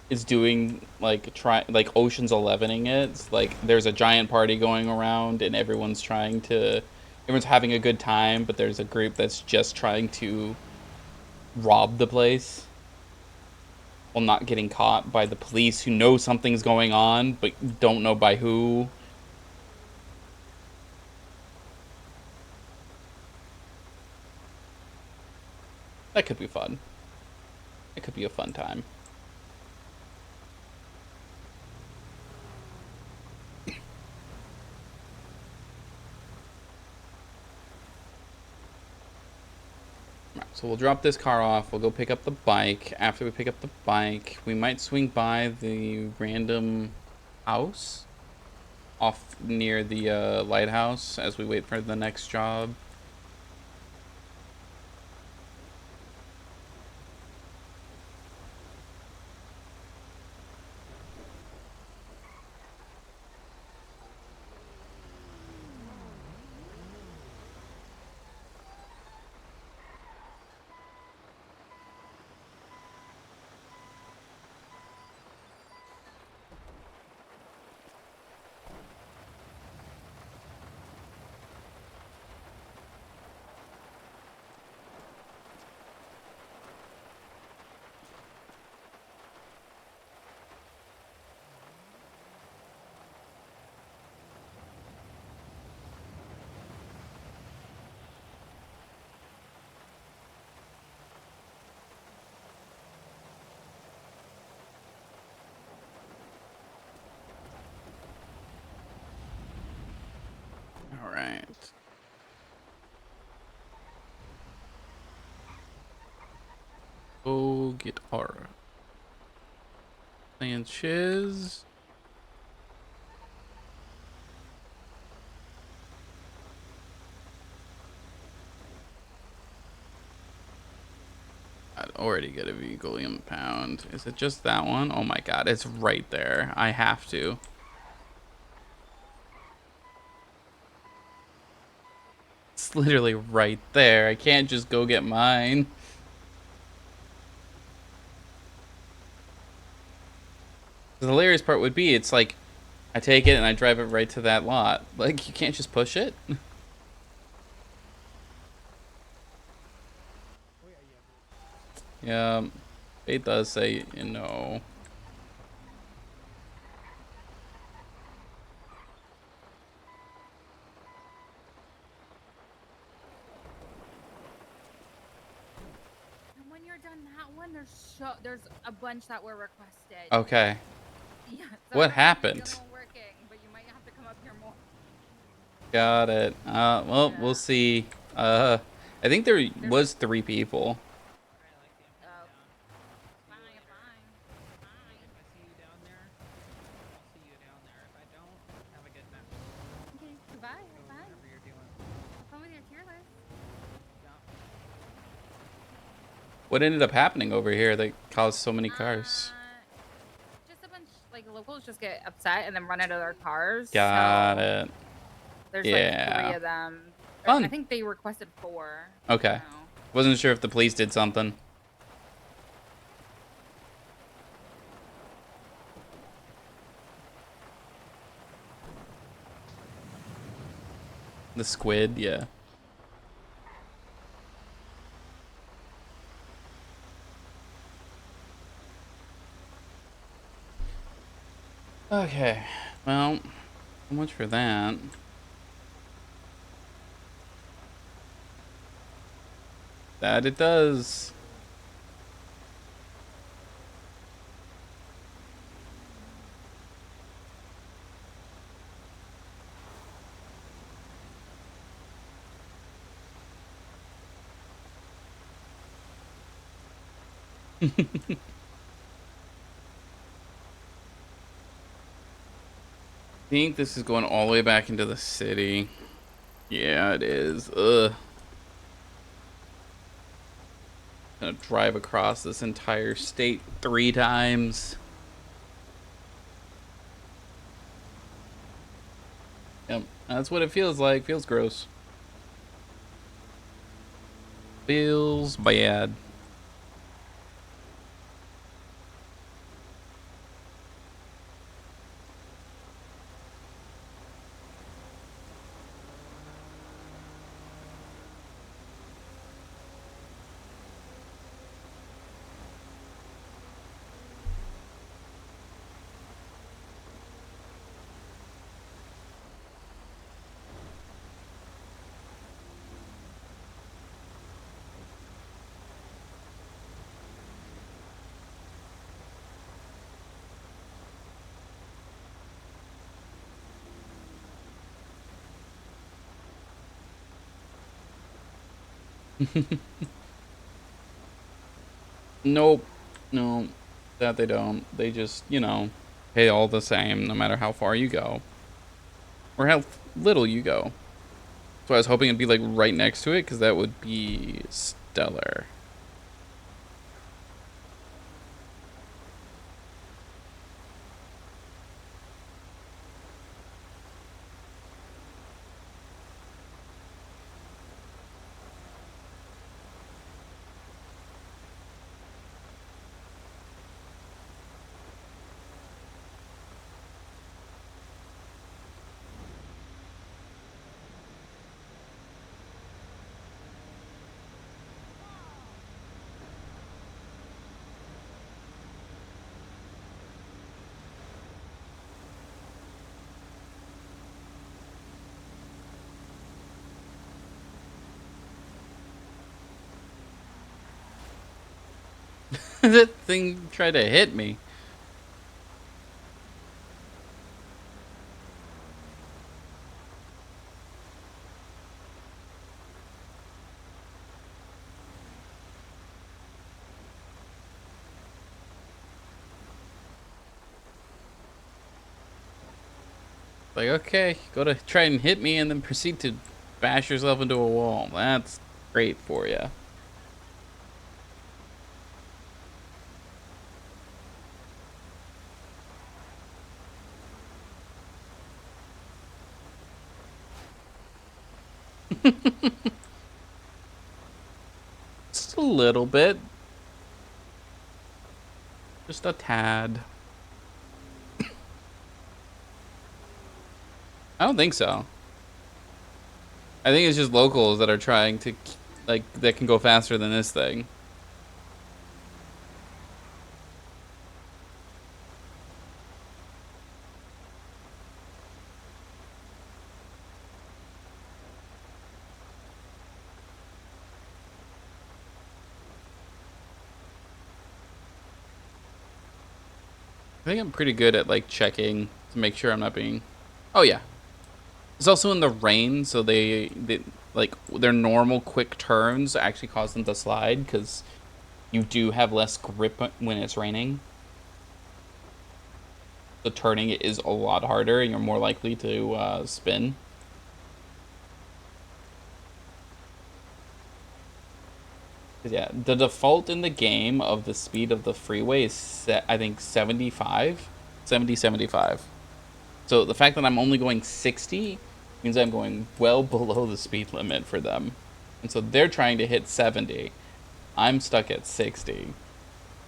is doing, like, Ocean's 11ing it. It's like, there's a giant party going around, and everyone's having a good time, but there's a group that's just trying to rob the place while not getting caught by the police who know something's going on, but don't know by who. That could be fun. It could be a fun time. So we'll drop this car off. We'll go pick up the bike. After we pick up the bike, we might swing by the random house off near the lighthouse as we wait for the next job. All right. Go get our Sanchez. I'd already get a vehicle impound. Is it just that one? Oh my god, it's right there. I have to. It's literally right there. I can't just go get mine. The hilarious part would be, it's like, I take it and I drive it right to that lot. Like, you can't just push it. Yeah, it does say, you know. And when you're done that one, there's a bunch that were requested. Okay. Yeah. What happened? Working, but you might have to come up here more. Got it. Well, yeah. We'll see. I think there was 3 people. What ended up happening over here that caused so many cars? Just a bunch, like, locals just get upset and then run into their cars. Got it. There's like 3 of them. Fun. I think they requested 4. Okay. So. Wasn't sure if the police did something. The squid, yeah. Okay, well, so much for that. That it does. I think this is going all the way back into the city. Yeah, it is. Ugh. Gonna drive across this entire state 3 times. Yep, that's what it feels like. Feels gross. Feels bad. Nope. No, that they don't. They just, you know, pay all the same no matter how far you go. Or how little you go. So I was hoping it'd be like right next to it, because that would be stellar. That thing tried to hit me. Like, okay, go to try and hit me and then proceed to bash yourself into a wall. That's great for you. Just a little bit. Just a tad. I don't think so. I think it's just locals that are trying to, like, that can go faster than this thing. I think I'm pretty good at, like, checking to make sure I'm not being... Oh, yeah. It's also in the rain, so they like, their normal quick turns actually cause them to slide, because you do have less grip when it's raining. The turning is a lot harder, and you're more likely to spin. Yeah, the default in the game of the speed of the freeway is, I think, 75? 75. So the fact that I'm only going 60 means I'm going well below the speed limit for them. And so they're trying to hit 70. I'm stuck at 60.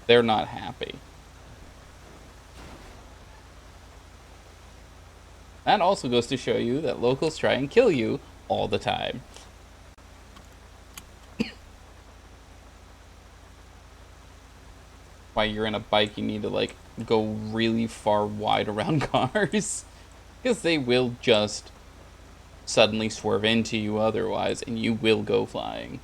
They're not happy. That also goes to show you that locals try and kill you all the time. Why you're in a bike, you need to, like, go really far wide around cars, because they will just suddenly swerve into you otherwise, and you will go flying.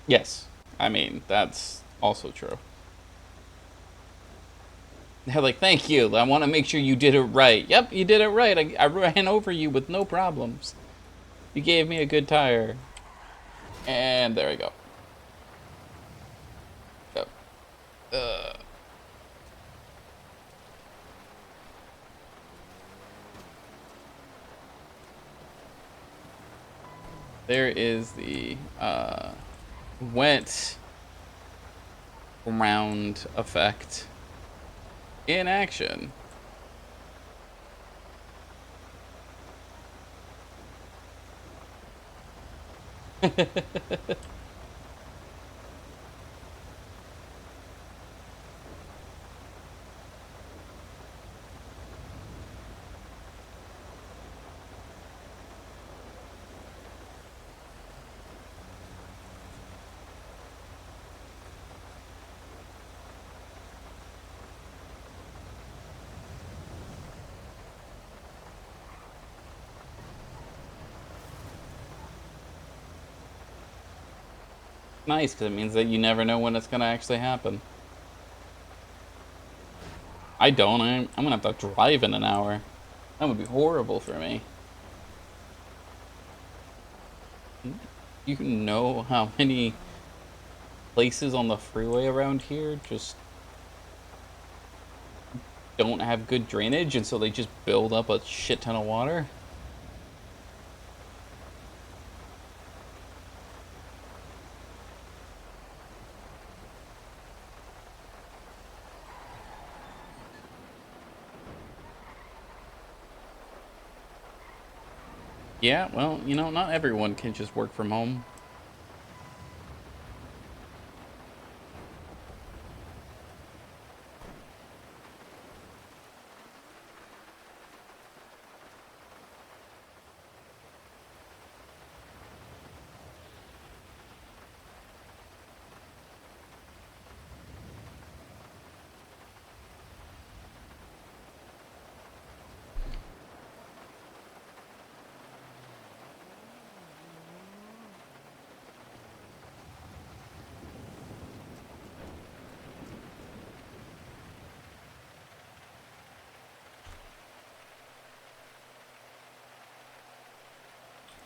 Yes, I mean, that's also true. They're like, thank you, I want to make sure you did it right. Yep, you did it right. I ran over you with no problems. You gave me a good tire. And there we go. Go. There is the wet round effect in action. Nice, because it means that you never know when it's going to actually happen. I don't. I'm going to have to drive in an hour. That would be horrible for me. You know how many places on the freeway around here just don't have good drainage, and so they just build up a shit ton of water? Yeah, well, you know, not everyone can just work from home.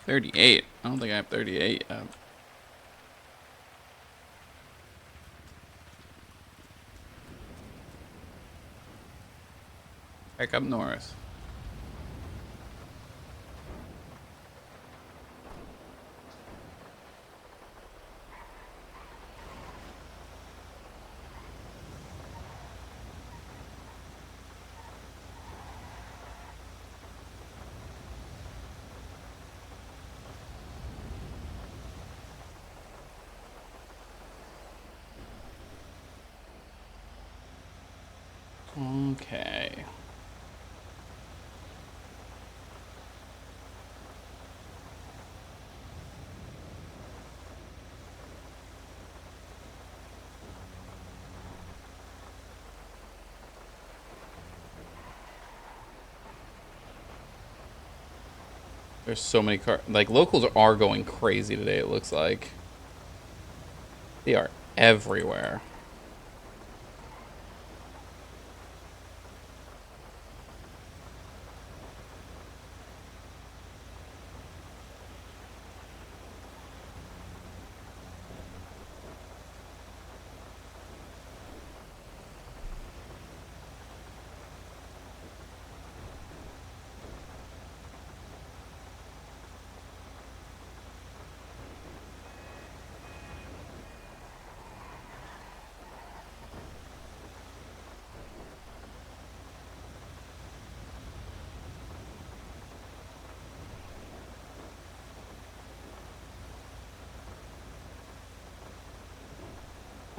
$38. I don't think I have 38 yet. Back up north. Okay. There's so many cars. Like, locals are going crazy today, it looks like. They are everywhere.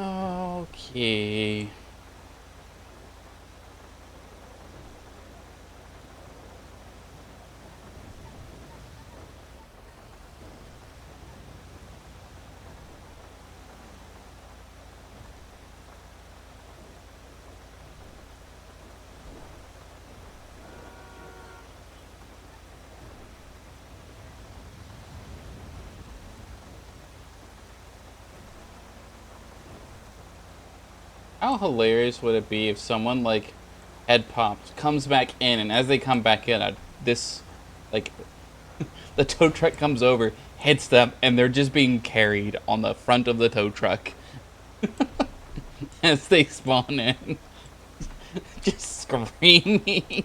Okay. How hilarious would it be if someone, like, head popped, comes back in, and as they come back in, this, like, The tow truck comes over, hits them, and they're just being carried on the front of the tow truck as they spawn in, just screaming.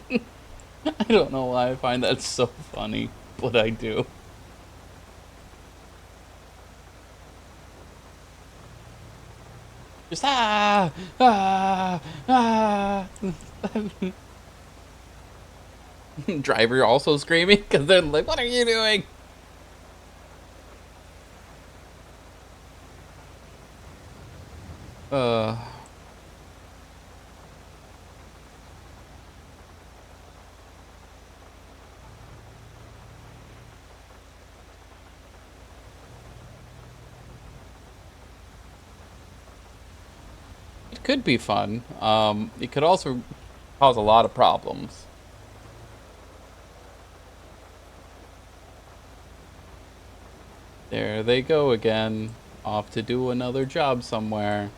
I don't know why I find that so funny, but I do. Just ah. Driver also screaming because they're like, "What are you doing?" It could be fun. It could also cause a lot of problems. There they go again, off to do another job somewhere.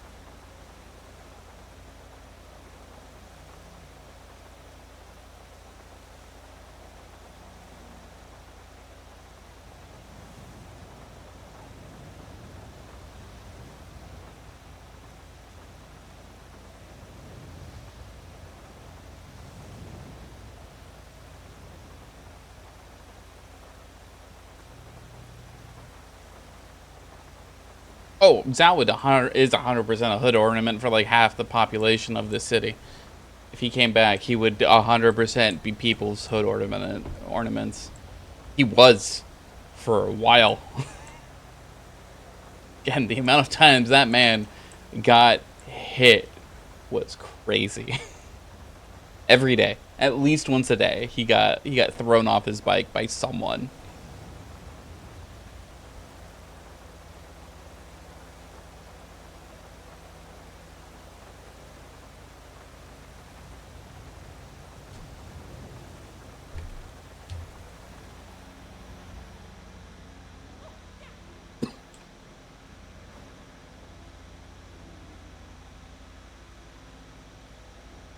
Oh, Zao is 100% a hood ornament for like half the population of the city. If he came back, he would 100% be people's hood ornaments. He was for a while. Again, the amount of times that man got hit was crazy. Every day, at least once a day, he got thrown off his bike by someone.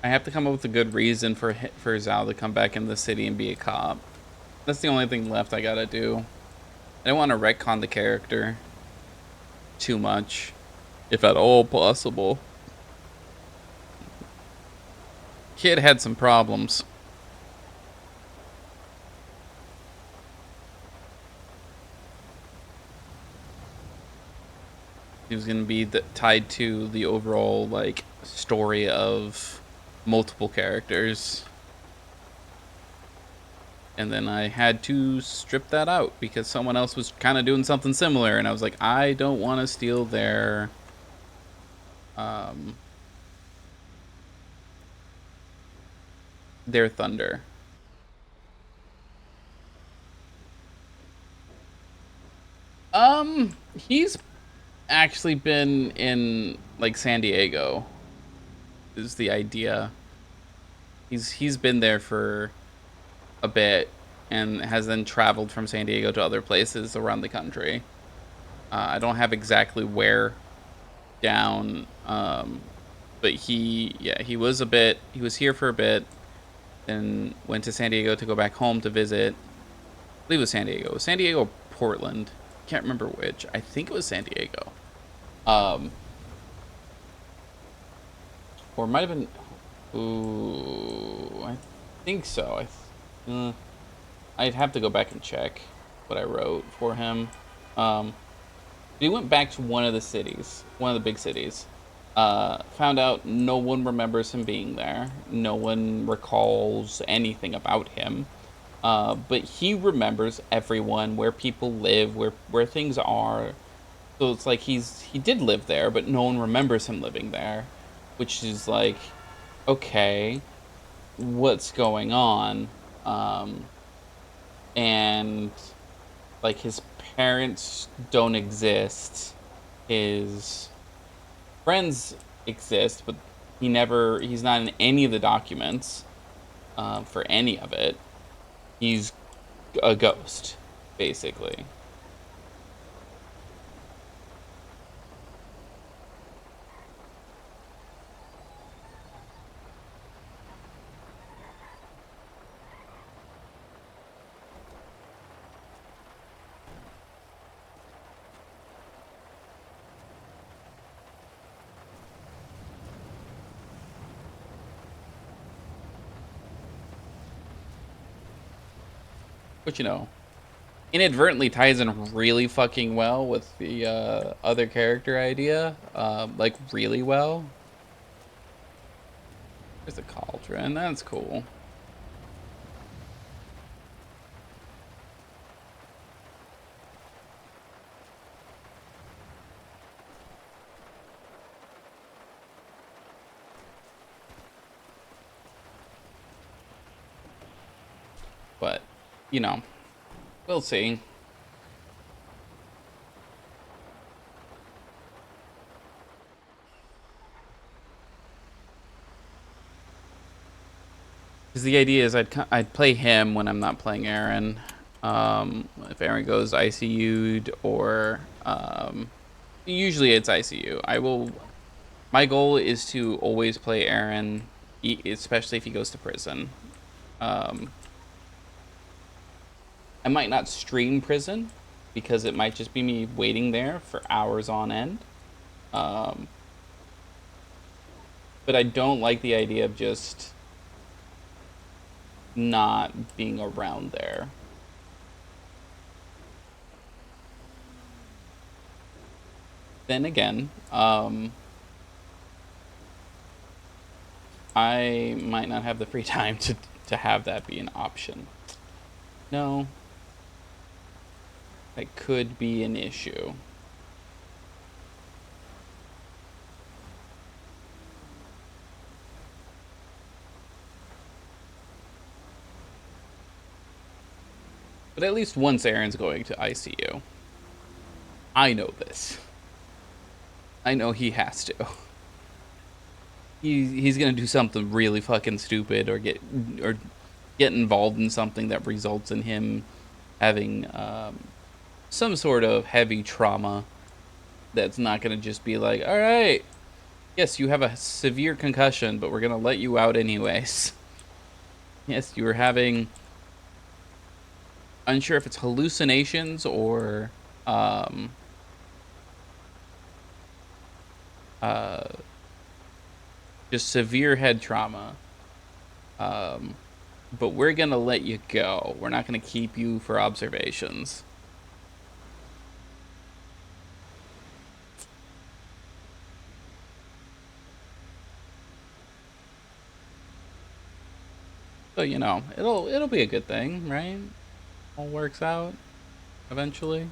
I have to come up with a good reason for Zao to come back in the city and be a cop. That's the only thing left I gotta do. I don't want to retcon the character too much, if at all possible. Kid had some problems. He was gonna be tied to the overall like story of multiple characters. And then I had to strip that out because someone else was kind of doing something similar, and I was like, I don't want to steal their thunder. He's actually been in like San Diego is the idea. He's been there for a bit and has then traveled from San Diego to other places around the country. I don't have exactly where down, but he was here for a bit, then went to San Diego to go back home to visit. I believe it was San Diego. It was San Diego or Portland. Can't remember which. I think it was San Diego. Or it might have been. Ooh, I think so. I'd have to go back and check what I wrote for him. He went back to one of the cities, one of the big cities. Found out no one remembers him being there. No one recalls anything about him. But he remembers everyone, where people live, where things are. So it's like he did live there, but no one remembers him living there, which is like, okay, what's going on? And like his parents don't exist. His friends exist, but he's not in any of the documents for any of it. He's a ghost, basically. which, you know, inadvertently ties in really fucking well with the other character idea. Like, really well. There's a cauldron. That's cool. But, you know, we'll see. Because the idea is I'd play him when I'm not playing Aaron. If Aaron goes ICU'd or usually it's ICU. My goal is to always play Aaron, especially if he goes to prison. I might not stream prison because it might just be me waiting there for hours on end. But I don't like the idea of just not being around there. Then again, I might not have the free time to have that be an option. No. That could be an issue. But at least once Aaron's going to ICU. I know this. I know he has to. He's gonna do something really fucking stupid or get involved in something that results in him having some sort of heavy trauma that's not gonna just be like, all right, yes, you have a severe concussion, but we're gonna let you out anyways. Yes, you were having, unsure if it's hallucinations or just severe head trauma. But we're gonna let you go. We're not gonna keep you for observations. So, you know, it'll be a good thing, right? All works out eventually.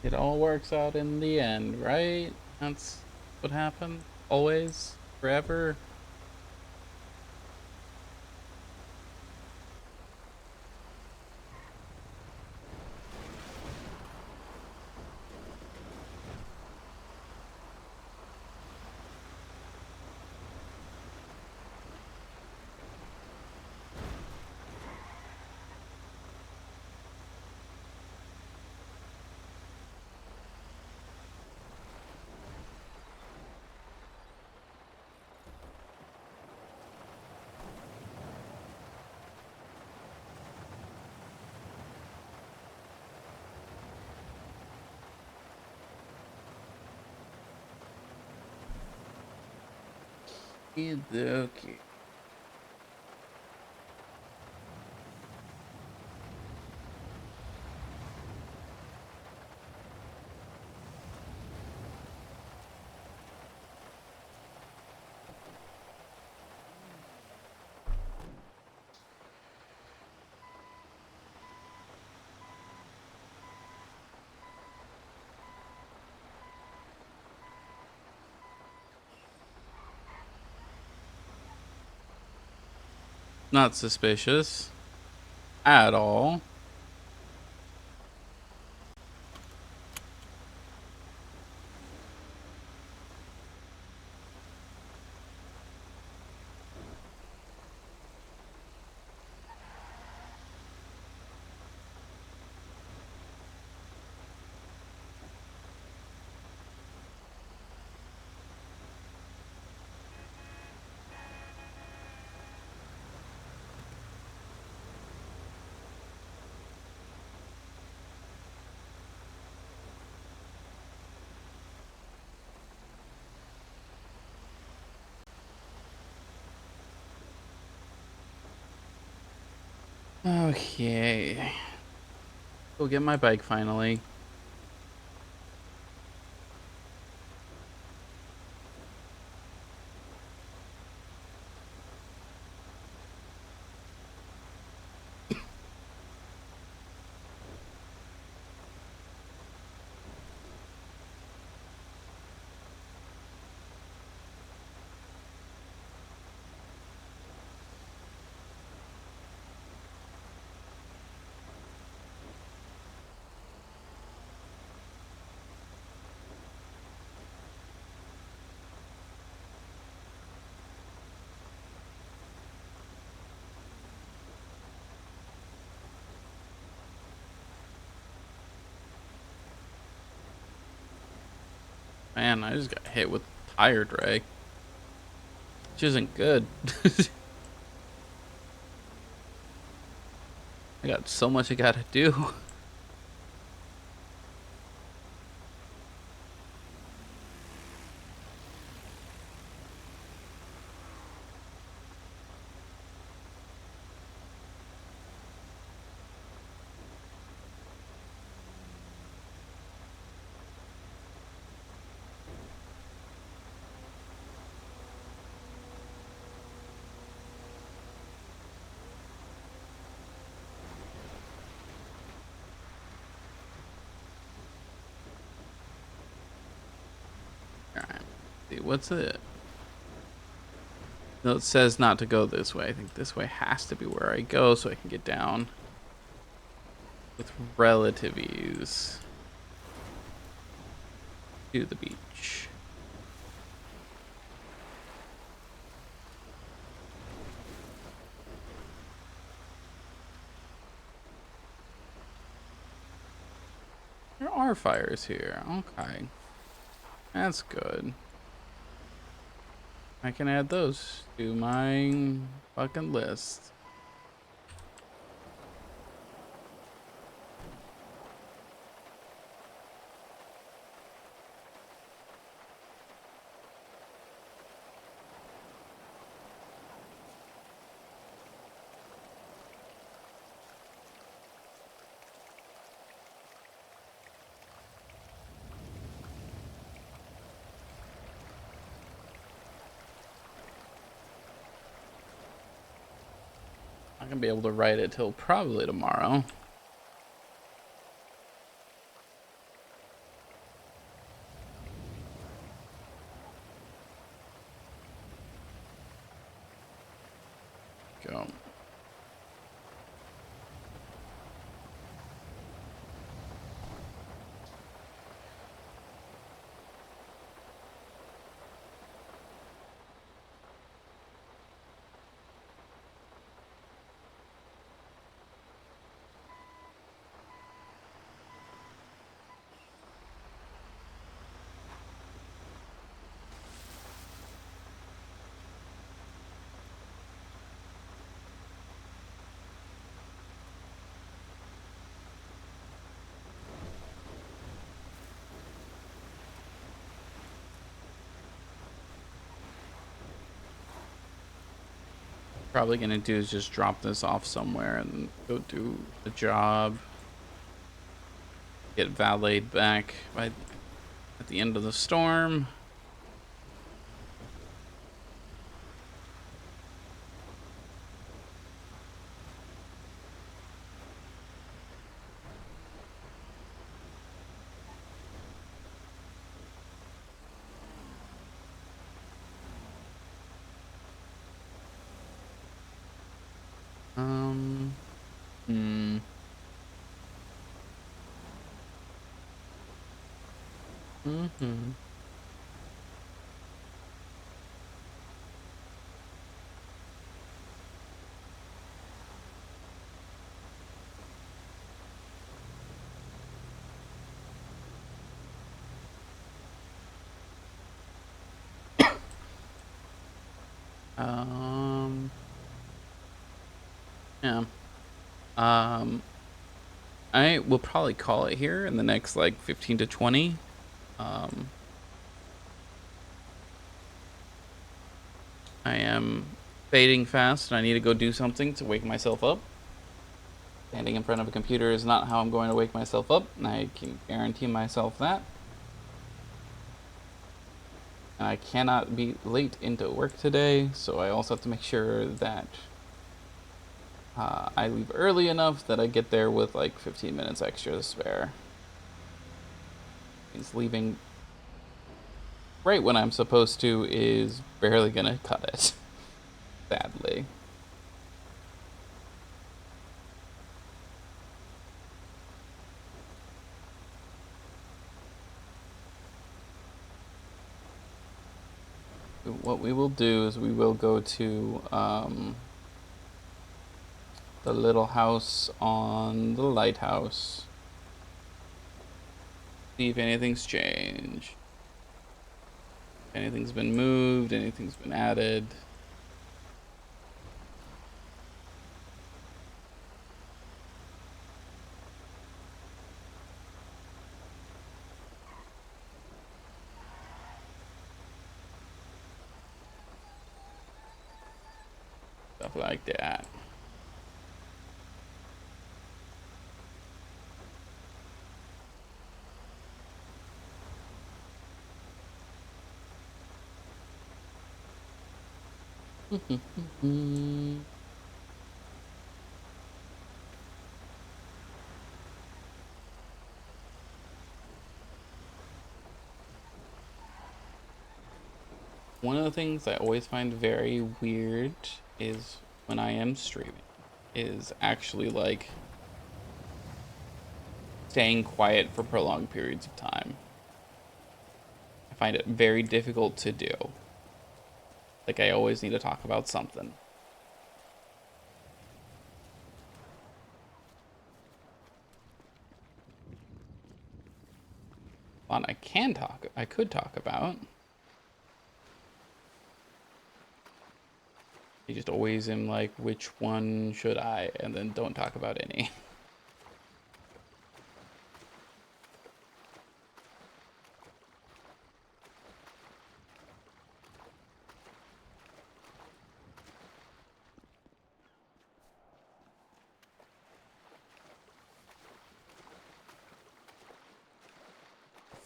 It all works out in the end, right? That's what happened. Always, forever. Okay. Not suspicious at all. Okay. Go get my bike finally. Man, I just got hit with tire drag. Which isn't good. I got so much I gotta do. Alright. See, what's it? No, it says not to go this way. I think this way has to be where I go so I can get down with relative ease to the beach. There are fires here. Okay. That's good. I can add those to my fucking list. I'm gonna be able to write it till probably tomorrow. Go. Probably gonna do is just drop this off somewhere and go do the job. Get valeted back by at the end of the storm. Hmm. Mm-hmm. Yeah. I will probably call it here in the next like 15 to 20. I am fading fast and I need to go do something to wake myself up. Standing in front of a computer is not how I'm going to wake myself up, and I can guarantee myself that. And I cannot be late into work today, so I also have to make sure that I leave early enough that I get there with like 15 minutes extra to spare. Means leaving right when I'm supposed to is barely gonna cut it, sadly. What we will do is we will go to the little house on the lighthouse. See if anything's changed. If anything's been moved, anything's been added. Stuff like that. One of the things I always find very weird is when I am streaming is actually like staying quiet for prolonged periods of time. I find it very difficult to do. Like I always need to talk about something. One I could talk about. You just always am like, which one should I? And then don't talk about any.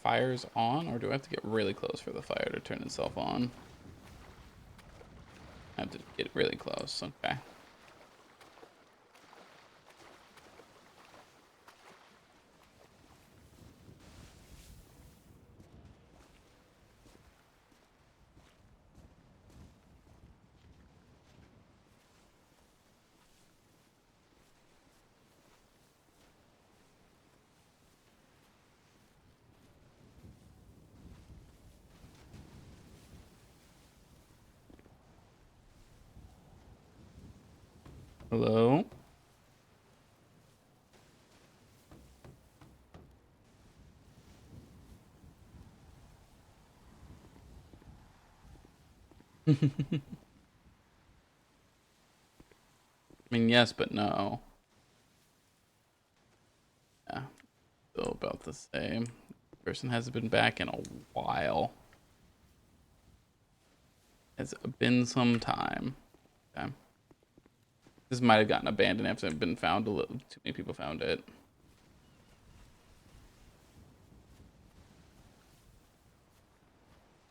Fire's on, or do I have to get really close for the fire to turn itself on? I have to get really close, okay. Hello? I mean, yes, but no. Yeah, still about the same. Person hasn't been back in a while. It's been some time. Okay. This might have gotten abandoned after it's been found. A little too many people found it.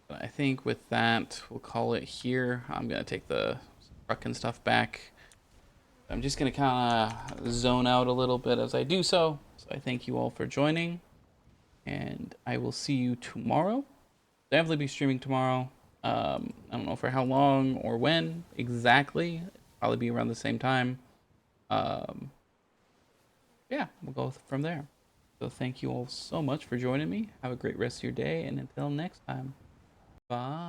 But I think with that, we'll call it here. I'm gonna take the truck and stuff back. I'm just gonna kind of zone out a little bit as I do so. So I thank you all for joining, and I will see you tomorrow. Definitely be streaming tomorrow. I don't know for how long or when exactly. Probably be around the same time. Yeah, we'll go from there. So thank you all so much for joining me. Have a great rest of your day, and until next time, bye.